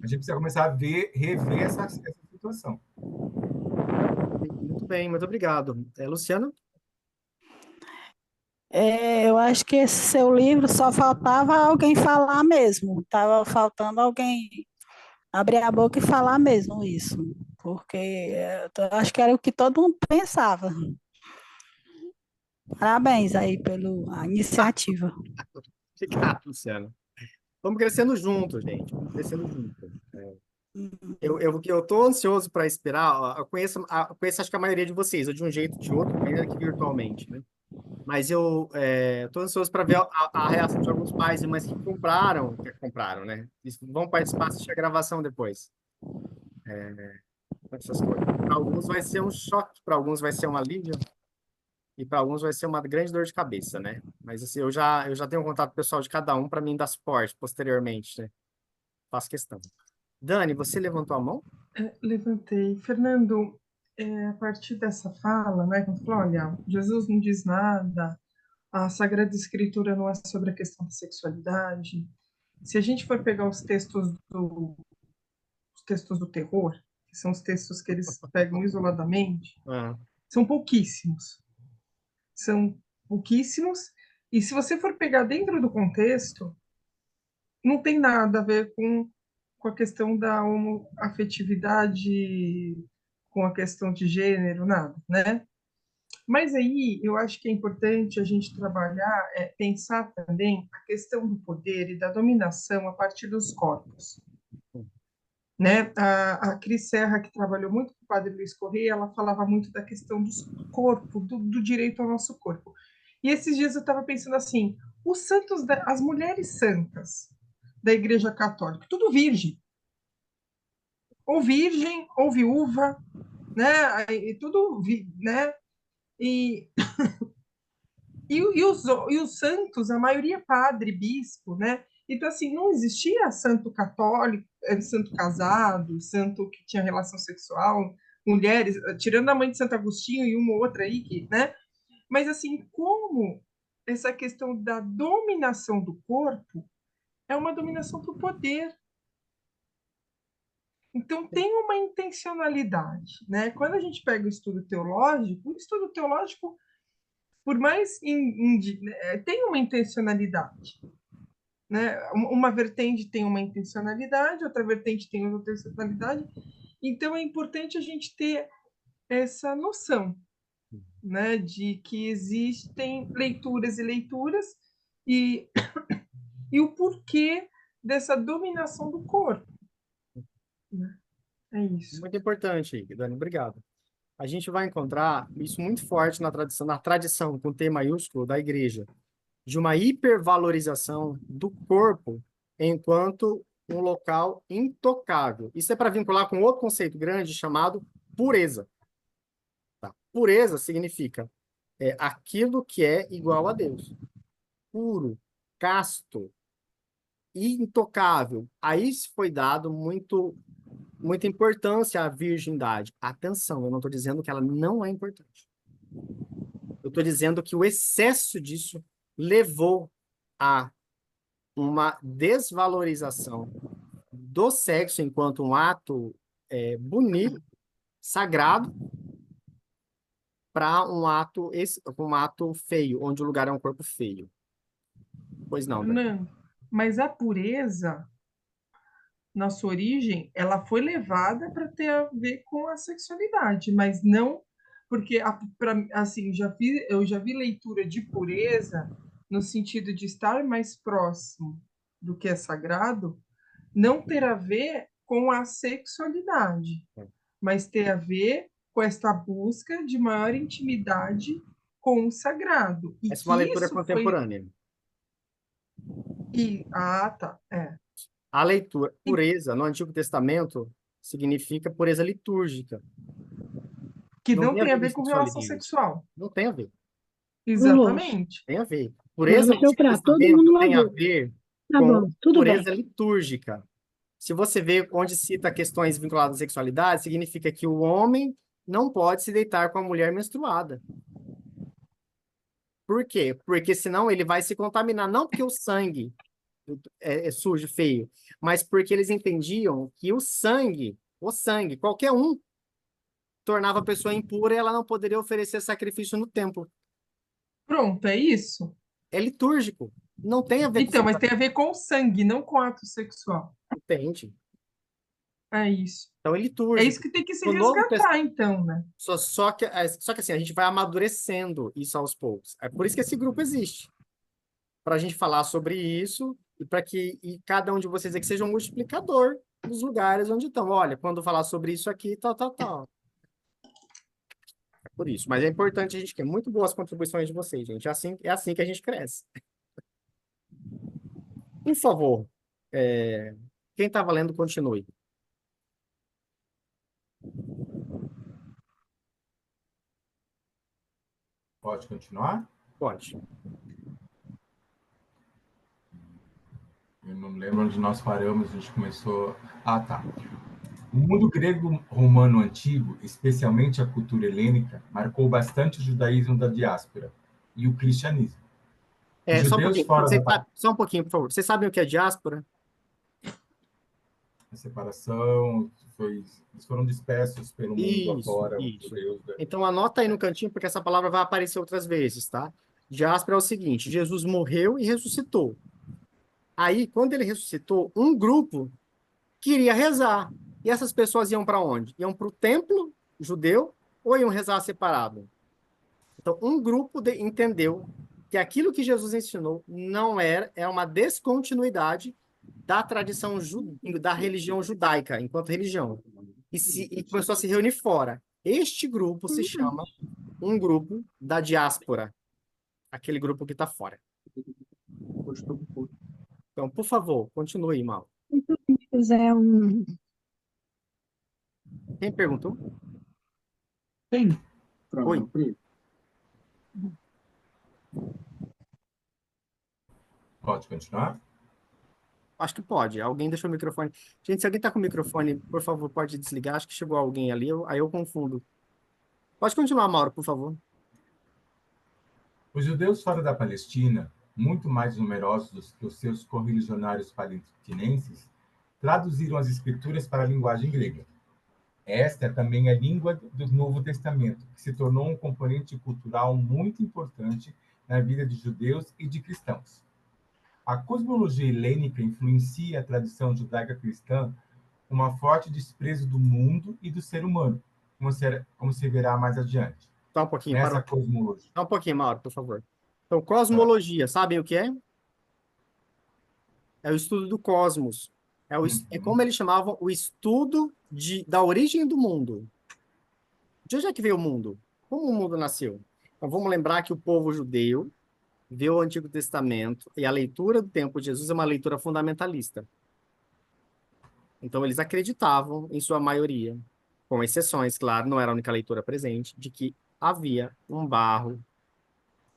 a gente precisa começar a rever essa situação. Muito bem, muito obrigado. Luciana? Eu acho que esse seu livro só faltava alguém falar mesmo. Estava faltando alguém abrir a boca e falar mesmo isso. Porque eu acho que era o que todo mundo pensava. Parabéns aí pela iniciativa. Obrigado, Luciana. Vamos crescendo juntos, gente. Vamos crescendo juntos. Eu tô ansioso para esperar. Ó, eu conheço acho que a maioria de vocês, ou de um jeito ou de outro, ainda que virtualmente, né? Mas eu tô ansioso para ver a reação de alguns pais e mães que compraram, né? Eles vão participar, assistir a gravação depois. Essas coisas. Para alguns vai ser um choque, para alguns vai ser um alívio, e para alguns vai ser uma grande dor de cabeça, né? Mas assim, eu já tenho um contato pessoal de cada um para mim dar suporte posteriormente, né? Faço questão. Dani, você levantou a mão? Levantei. Fernando, a partir dessa fala, né, quando falou, olha, Jesus não diz nada, a Sagrada Escritura não é sobre a questão da sexualidade. Se a gente for pegar os textos do terror, que são os textos que eles pegam isoladamente, Ah, são pouquíssimos. São pouquíssimos. E se você for pegar dentro do contexto, não tem nada a ver com a questão da homoafetividade, com a questão de gênero, nada, né? Mas aí eu acho que é importante a gente trabalhar, pensar também a questão do poder e da dominação a partir dos corpos, né? A Cris Serra, que trabalhou muito com o padre Luiz Correia, ela falava muito da questão do corpo, do direito ao nosso corpo. E esses dias eu estava pensando assim, as mulheres santas da Igreja Católica, tudo virgem, ou viúva, né? E tudo, né? E, e os santos, a maioria padre, bispo, né? Então, assim, não existia santo católico, santo casado, santo que tinha relação sexual, mulheres, tirando a mãe de Santo Agostinho e uma ou outra aí, né? Mas, assim, como essa questão da dominação do corpo é uma dominação para o poder. Então, tem uma intencionalidade, né? Quando a gente pega o estudo teológico, por mais tem uma intencionalidade, né? Uma vertente tem uma intencionalidade, outra vertente tem outra intencionalidade. Então é importante a gente ter essa noção, né, de que existem leituras e leituras e, e o porquê dessa dominação do corpo, né? É isso. muito importante, Dani, obrigado. A gente vai encontrar isso muito forte na tradição com T maiúsculo da igreja, de uma hipervalorização do corpo enquanto um local intocável. Isso é para vincular com outro conceito grande chamado pureza. Tá? Pureza significa aquilo que é igual a Deus. Puro, casto, intocável. Aí se foi dado muita importância à virgindade. Atenção, eu não estou dizendo que ela não é importante. Eu estou dizendo que o excesso disso levou a uma desvalorização do sexo enquanto um ato bonito, sagrado, para um ato feio, onde o lugar é um corpo feio. Pois não, Dani? Fernando, mas a pureza, na sua origem, ela foi levada para ter a ver com a sexualidade, mas não porque, assim, eu já vi leitura de pureza no sentido de estar mais próximo do que é sagrado, não ter a ver com a sexualidade, mas ter a ver com esta busca de maior intimidade com o sagrado. E Essa é uma que leitura isso foi. contemporânea. Tá. A leitura, pureza, no Antigo Testamento, significa pureza litúrgica. Que Não não tem a tem a ver com ver com relação sexualismo. sexual. Não tem a ver. Ô, Roxo, Exatamente. Tem a ver. lava Pureza o no seu Antigo prato. Todo mundo Testamento tem a lavou. ver Tá com bom, tudo bem. pureza litúrgica. Se você vê onde cita questões vinculadas à sexualidade, significa que o homem não pode se deitar com a mulher menstruada. Por quê? Porque senão ele vai se contaminar. Não porque o sangue é sujo, feio, mas porque eles entendiam que o sangue, qualquer um, tornava a pessoa impura e ela não poderia oferecer sacrifício no templo. Pronto, é isso? É litúrgico. Não tem a ver com Então, mas sexualidade. tem a ver com o sangue, não com ato sexual. Entende? É isso. Então é É isso litúrgico. que tem que se No Novo resgatar, então, né? só que assim, a gente vai amadurecendo isso aos poucos. É por isso que esse grupo existe. Para a gente falar sobre isso e para que cada um de vocês aqui seja um multiplicador dos lugares onde estão. Olha, quando falar sobre isso aqui, tal, tal, tal. É por isso. Mas é importante a gente ter muito boas contribuições de vocês, gente. É assim que a gente cresce. Por favor, quem está valendo, continue. Pode continuar? Pode. Eu não lembro onde nós paramos, a gente começou... Ah, tá. O mundo grego-romano antigo, especialmente a cultura helênica, marcou bastante o judaísmo da diáspora e o cristianismo. Os Só um judeus pouquinho. fora da Só um pouquinho, por favor. Vocês sabem o que é diáspora? separação, eles foram dispersos pelo mundo Isso, afora, os isso. judeus. Então anota aí no cantinho, porque essa palavra vai aparecer outras vezes, tá? Diáspora é o seguinte: Jesus morreu e ressuscitou. Aí, quando ele ressuscitou, um grupo queria rezar. E essas pessoas iam para onde? Iam para o templo judeu ou iam rezar separado? Então, um grupo entendeu que aquilo que Jesus ensinou não é uma descontinuidade da tradição da religião judaica, enquanto religião. E começou a se reunir fora. Este grupo se chama um grupo da diáspora, aquele grupo que está fora. Então, por favor, continue, Mal. Fizer um. Quem perguntou? Tem. Oi. Pode continuar? Acho que pode. Alguém deixou o microfone. Gente, se alguém está com o microfone, por favor, pode desligar. Acho que chegou alguém ali, aí eu confundo. Pode continuar, Mauro, por favor. Os judeus fora da Palestina, muito mais numerosos que os seus correligionários palestinenses, traduziram as escrituras para a linguagem grega. Esta é também a língua do Novo Testamento, que se tornou um componente cultural muito importante na vida de judeus e de cristãos. A cosmologia helênica influencia a tradição judaica cristã com uma forte desprezo do mundo e do ser humano, como se verá mais adiante. Só um pouquinho, Nessa parou. cosmologia. Só um pouquinho, Mauro, por favor. Então, cosmologia, sabem o que é? É o estudo do cosmos. É como eles chamavam o estudo da origem do mundo. De onde é que veio o mundo? Como o mundo nasceu? Então, vamos lembrar que o povo judeu vê o Antigo Testamento e a leitura do tempo de Jesus é uma leitura fundamentalista. Então, eles acreditavam, em sua maioria, com exceções, claro, não era a única leitura presente, de que havia um barro,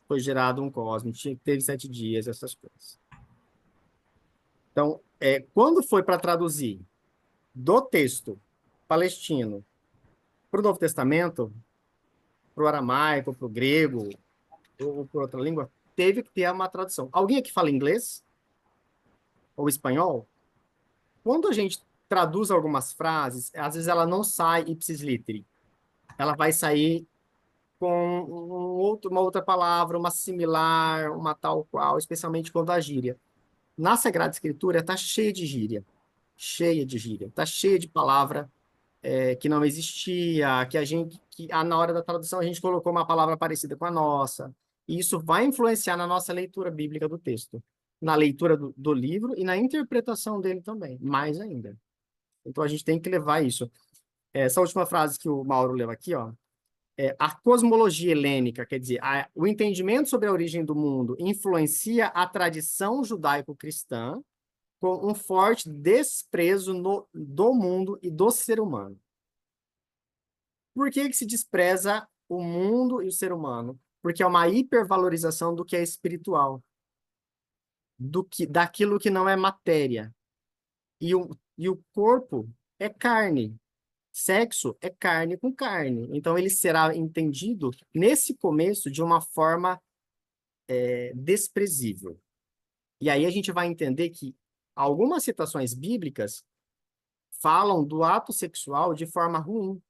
foi gerado um cosmos, teve 7 dias, essas coisas. Então, quando foi para traduzir do texto palestino para o Novo Testamento, para o aramaico, para o grego, ou para outra língua, teve que ter uma tradução. Alguém aqui fala inglês? Ou espanhol? Quando a gente traduz algumas frases, às vezes ela não sai ipsis literi. Ela vai sair com uma outra palavra, uma similar, uma tal qual, especialmente quando a gíria. Na Sagrada Escritura está cheia de gíria. Cheia de gíria. Está cheia de palavra que não existia, na hora da tradução a gente colocou uma palavra parecida com a nossa. E isso vai influenciar na nossa leitura bíblica do texto, na leitura do livro e na interpretação dele também, mais ainda. Então a gente tem que levar isso. Essa última frase que o Mauro leu aqui, ó, a cosmologia helênica, quer dizer, o entendimento sobre a origem do mundo influencia a tradição judaico-cristã com um forte desprezo do mundo e do ser humano. Por que se despreza o mundo e o ser humano? Porque é uma hipervalorização do que é espiritual, daquilo que não é matéria. E o corpo é carne. Sexo é carne com carne. Então, ele será entendido, nesse começo, de uma forma desprezível. E aí a gente vai entender que algumas citações bíblicas falam do ato sexual de forma ruim.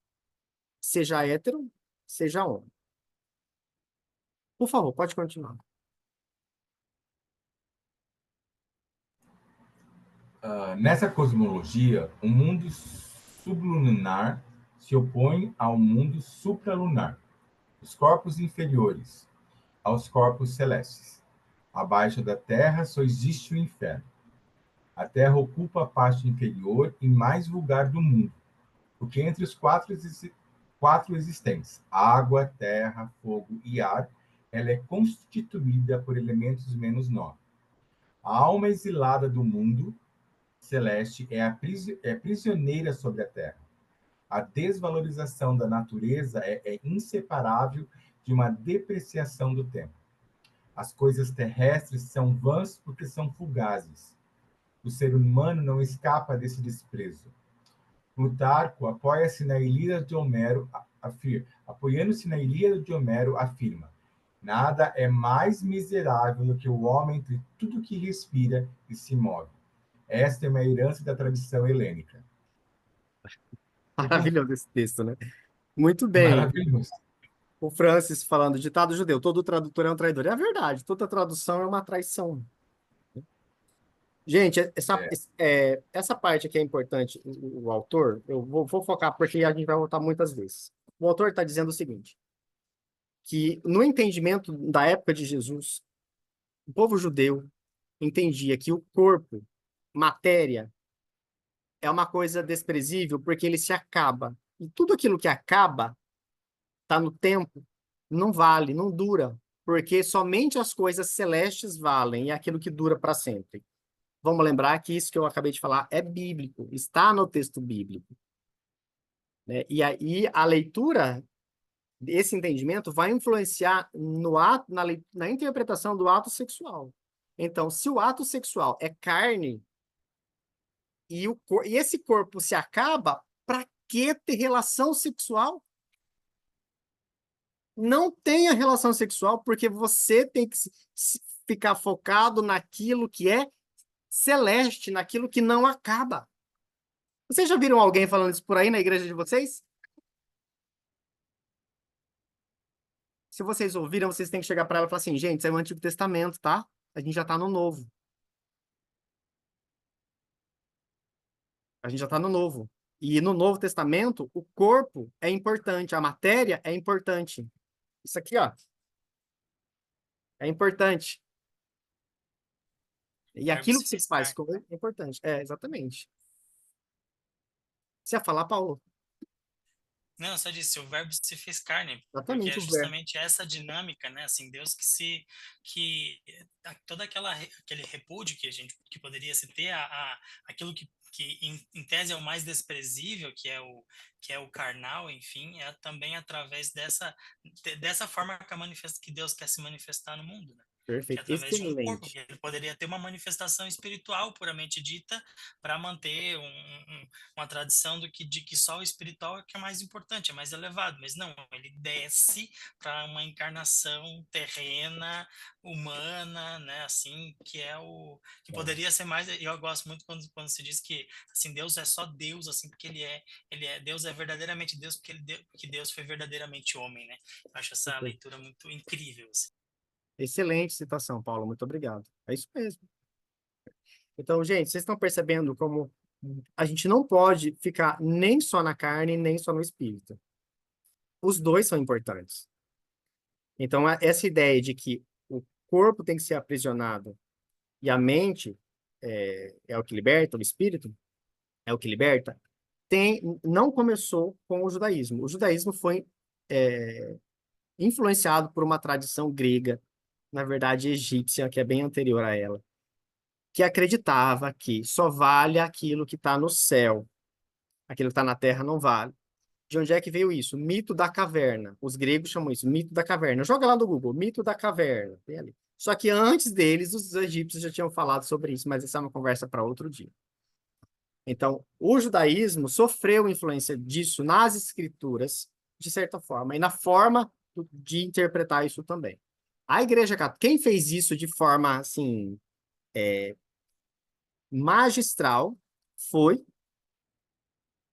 seja hétero, seja homem. Por favor, pode continuar. Nessa cosmologia, o mundo sublunar se opõe ao mundo supralunar. Os corpos inferiores aos corpos celestes. Abaixo da Terra só existe o inferno. A Terra ocupa a parte inferior e mais vulgar do mundo, porque entre os quatro existentes, água, terra, fogo e ar, ela é constituída por elementos menos nobres. A alma exilada do mundo celeste é prisioneira sobre a Terra. A desvalorização da natureza é inseparável de uma depreciação do tempo. As coisas terrestres são vãs porque são fugazes. O ser humano não escapa desse desprezo. Plutarco apoia-se na Ilíada de Homero, apoiando-se na Ilíada de Homero, afirma: nada é mais miserável do que o homem entre tudo que respira e se move. Esta é uma herança da tradição helênica. Maravilhoso esse texto, né? Muito bem. Maravilhoso. O Francis falando, ditado judeu, todo tradutor é um traidor. É verdade, toda tradução é uma traição. Gente, essa parte aqui é importante, o autor, eu vou focar porque a gente vai voltar muitas vezes. O autor está dizendo o seguinte, que no entendimento da época de Jesus, o povo judeu entendia que o corpo, matéria, é uma coisa desprezível porque ele se acaba. E tudo aquilo que acaba, está no tempo, não vale, não dura, porque somente as coisas celestes valem e é aquilo que dura para sempre. Vamos lembrar que isso que eu acabei de falar é bíblico, está no texto bíblico. Né? E aí a leitura desse entendimento vai influenciar no ato, na interpretação do ato sexual. Então, se o ato sexual é carne e esse corpo se acaba, para que ter relação sexual? Não tenha relação sexual, porque você tem que ficar focado naquilo que é celeste, naquilo que não acaba. Vocês já viram alguém falando isso por aí na igreja de vocês? Se vocês ouviram, vocês têm que chegar para ela e falar assim, gente, isso é o Antigo Testamento, tá? A gente já está no Novo. A gente já está no Novo. E no Novo Testamento, o corpo é importante, a matéria é importante. Isso aqui, ó, é importante. E aquilo que se faz com é importante. É, exatamente. Você ia falar, Paulo? Não, só disse, o verbo se fez carne, porque Exatamente, é o verbo. justamente essa dinâmica, né? Assim, Deus toda aquele repúdio que que poderia se ter aquilo que em tese é o mais desprezível, que é o carnal, enfim, é também através dessa forma que Deus quer se manifestar no mundo, né? Que é Perfeito. através de um corpo, Excelente. que ele poderia ter uma manifestação espiritual puramente dita para manter uma tradição de que só o espiritual é que é mais importante, é mais elevado, mas não, ele desce para uma encarnação terrena, humana, né, assim, que é o que poderia ser mais, eu gosto muito quando se diz que assim Deus é só Deus, assim, porque Deus é verdadeiramente Deus, porque Deus foi verdadeiramente homem, né? Eu acho essa Perfeito. leitura muito incrível, assim. Excelente citação, Paulo. Muito obrigado. É isso mesmo. Então, gente, vocês estão percebendo como a gente não pode ficar nem só na carne, nem só no espírito. Os dois são importantes. Então, essa ideia de que o corpo tem que ser aprisionado e a mente é o que liberta, o espírito é o que liberta, não começou com o judaísmo. O judaísmo foi influenciado por uma tradição grega, na verdade egípcia, que é bem anterior a ela, que acreditava que só vale aquilo que está no céu, aquilo que está na terra não vale. De onde é que veio isso? Mito da caverna. Os gregos chamam isso, mito da caverna. Joga lá no Google, mito da caverna. Tem ali. Só que antes deles, os egípcios já tinham falado sobre isso, mas essa é uma conversa para outro dia. Então, o judaísmo sofreu influência disso nas escrituras, de certa forma, e na forma de interpretar isso também. A Igreja Católica, quem fez isso de forma, assim, magistral, foi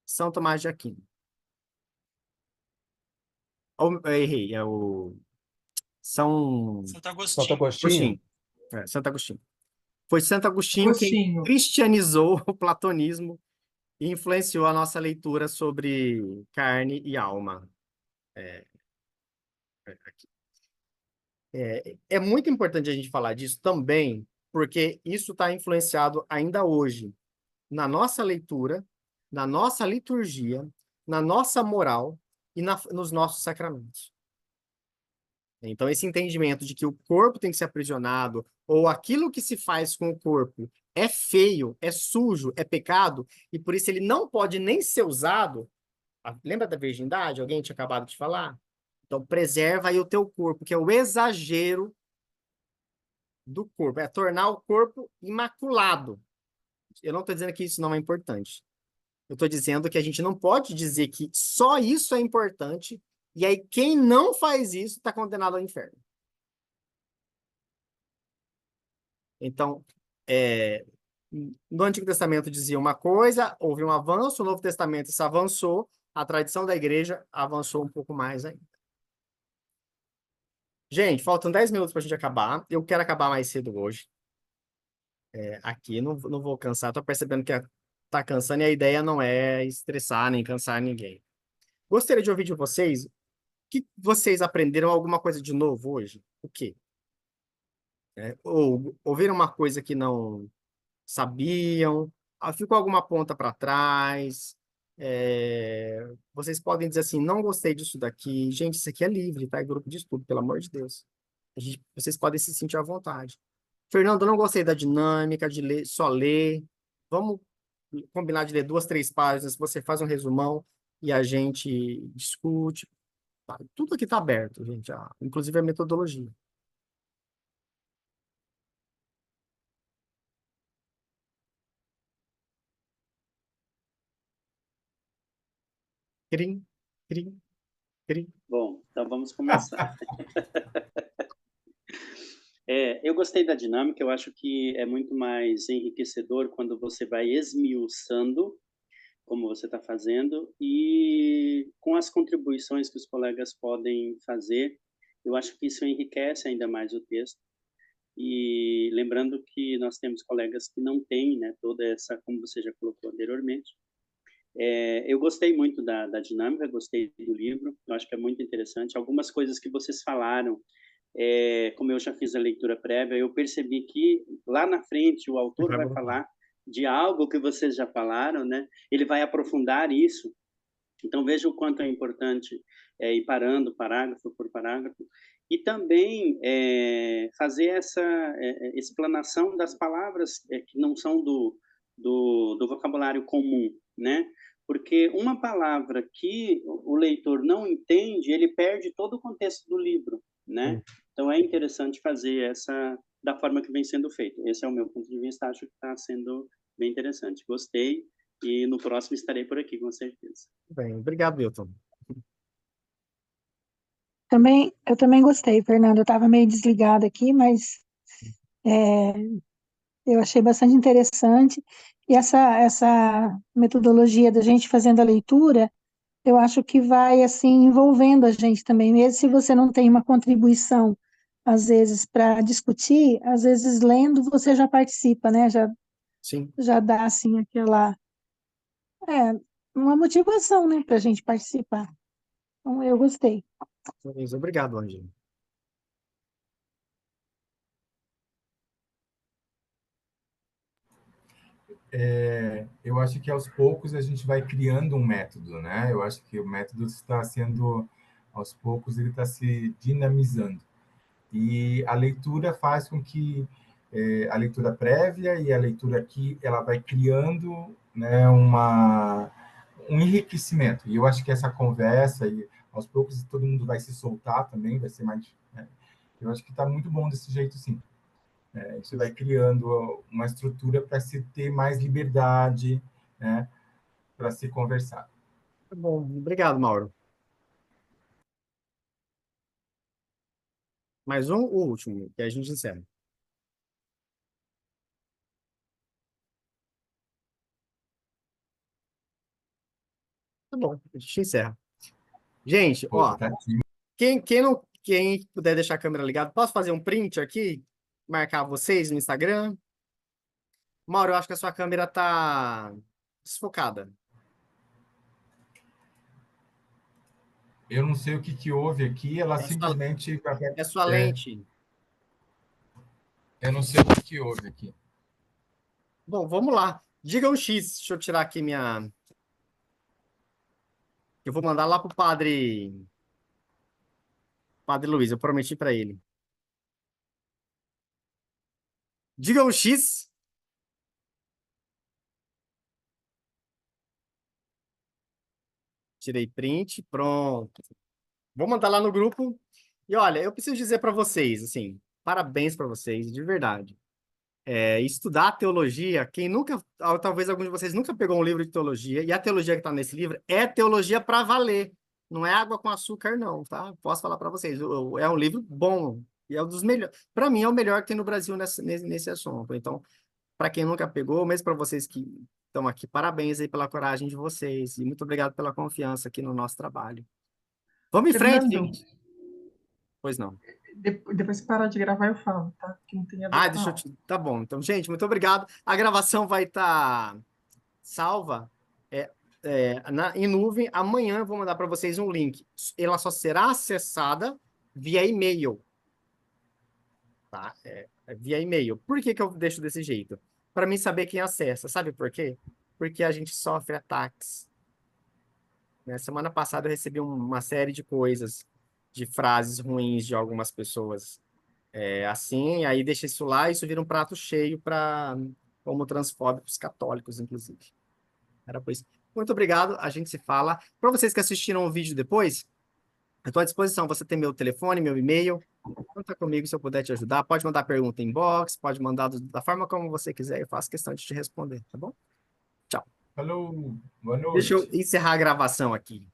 São Tomás de Aquino. Errei, é o São Santo Santo Agostinho. Agostinho? Agostinho. Santo Agostinho. Foi Santo Agostinho quem Agostinho. cristianizou o platonismo e influenciou a nossa leitura sobre carne e alma. É muito importante a gente falar disso também, porque isso está influenciado ainda hoje na nossa leitura, na nossa liturgia, na nossa moral e nos nossos sacramentos. Então, esse entendimento de que o corpo tem que ser aprisionado, ou aquilo que se faz com o corpo é feio, é sujo, é pecado, e por isso ele não pode nem ser usado. Lembra da virgindade? Alguém tinha acabado de falar? Então, preserva aí o teu corpo, que é o exagero do corpo, é tornar o corpo imaculado. Eu não estou dizendo que isso não é importante. Eu estou dizendo que a gente não pode dizer que só isso é importante, e aí quem não faz isso está condenado ao inferno. Então, no Antigo Testamento dizia uma coisa, houve um avanço, no Novo Testamento isso avançou, a tradição da igreja avançou um pouco mais ainda. Gente, faltam 10 minutos para a gente acabar. Eu quero acabar mais cedo hoje. Aqui, não vou cansar, estou percebendo que está cansando e a ideia não é estressar nem cansar ninguém. Gostaria de ouvir de vocês, o que vocês aprenderam alguma coisa de novo hoje? O quê? Ou ouviram uma coisa que não sabiam, ficou alguma ponta para trás. Vocês podem dizer assim, não gostei disso daqui. Gente, isso aqui é livre, tá? É grupo de estudo, pelo amor de Deus. Vocês podem se sentir à vontade. Fernando, eu não gostei da dinâmica de ler, só ler. Vamos combinar de ler 2, 3 páginas, você faz um resumão e a gente discute. Tá? Tudo aqui está aberto, gente, inclusive a metodologia. Crim, crim, crim. Bom, então vamos começar. Eu gostei da dinâmica, eu acho que é muito mais enriquecedor quando você vai esmiuçando, como você está fazendo, e com as contribuições que os colegas podem fazer, eu acho que isso enriquece ainda mais o texto. E lembrando que nós temos colegas que não têm, né, toda essa, como você já colocou anteriormente. Eu gostei muito da dinâmica, gostei do livro, eu acho que é muito interessante. Algumas coisas que vocês falaram, como eu já fiz a leitura prévia, eu percebi que lá na frente o autor vai falar de algo que vocês já falaram, né? Ele vai aprofundar isso. Então veja o quanto é importante ir parando parágrafo por parágrafo e também fazer essa explanação das palavras que não são do vocabulário comum, né? Porque uma palavra que o leitor não entende, ele perde todo o contexto do livro, né? Então é interessante fazer essa da forma que vem sendo feito. Esse é o meu ponto de vista, acho que está sendo bem interessante. Gostei e no próximo estarei por aqui, com certeza. Bem, obrigado, Milton. Eu também gostei, Fernando. Eu estava meio desligada aqui, mas eu achei bastante interessante. E essa metodologia da gente fazendo a leitura, eu acho que vai assim envolvendo a gente também, mesmo se você não tem uma contribuição, às vezes, para discutir, às vezes lendo você já participa, né? Sim. Já dá assim uma motivação, né, para a gente participar. Então, eu gostei. Obrigado, Ângela. Eu acho que aos poucos a gente vai criando um método, né? Eu acho que o método está sendo, aos poucos, ele está se dinamizando. E a leitura faz com que a leitura prévia e a leitura aqui, ela vai criando, né, um enriquecimento. E eu acho que essa conversa, e aos poucos todo mundo vai se soltar também, vai ser mais... Né? Eu acho que está muito bom desse jeito, sim. Você vai criando uma estrutura para se ter mais liberdade, né, para se conversar. Tá bom, obrigado, Mauro. Mais um, o último, que a gente encerra. Tá bom, a gente encerra. Gente, Pô, tá tímido. Quem puder deixar a câmera ligada, posso fazer um print aqui? Marcar vocês no Instagram? Mauro, eu acho que a sua câmera tá desfocada. Eu não sei o que houve aqui, ela simplesmente... É sua lente. Eu não sei o que houve aqui. Bom, vamos lá. Diga um X. Deixa eu tirar aqui minha... Eu vou mandar lá pro Padre Luiz, eu prometi para ele. Diga um X. Tirei print, pronto. Vou mandar lá no grupo. E olha, eu preciso dizer para vocês, assim, parabéns para vocês, de verdade. Estudar teologia, quem nunca, talvez alguns de vocês nunca pegou um livro de teologia, e a teologia que está nesse livro é teologia para valer. Não é água com açúcar, não, tá? Posso falar para vocês. É um livro bom, e é um dos melhores. Para mim, é o melhor que tem no Brasil nesse assunto. Então, para quem nunca pegou, mesmo para vocês que estão aqui, parabéns aí pela coragem de vocês, e muito obrigado pela confiança aqui no nosso trabalho. Vamos em frente, Fernando, gente. Pois não. depois que parar de gravar eu falo, tá? Que não tem a ver com Deixa eu aula. Tá bom. Então, gente, muito obrigado. A gravação vai estar salva em nuvem. Amanhã eu vou mandar para vocês um link. Ela só será acessada via e-mail. Tá? Via e-mail. Por que eu deixo desse jeito? Para mim saber quem acessa. Sabe por quê? Porque a gente sofre ataques. Né? Semana passada eu recebi uma série de coisas, de frases ruins de algumas pessoas. Assim, aí deixa isso lá, isso vira um prato cheio para como transfóbicos católicos, inclusive. Era por isso. Muito obrigado, a gente se fala. Para vocês que assistiram o vídeo depois, eu estou à disposição. Você tem meu telefone, meu e-mail. Conta comigo se eu puder te ajudar. Pode mandar pergunta em inbox, pode mandar da forma como você quiser. Eu faço questão de te responder, tá bom? Tchau. Falou, boa Deixa eu noite. encerrar a gravação aqui.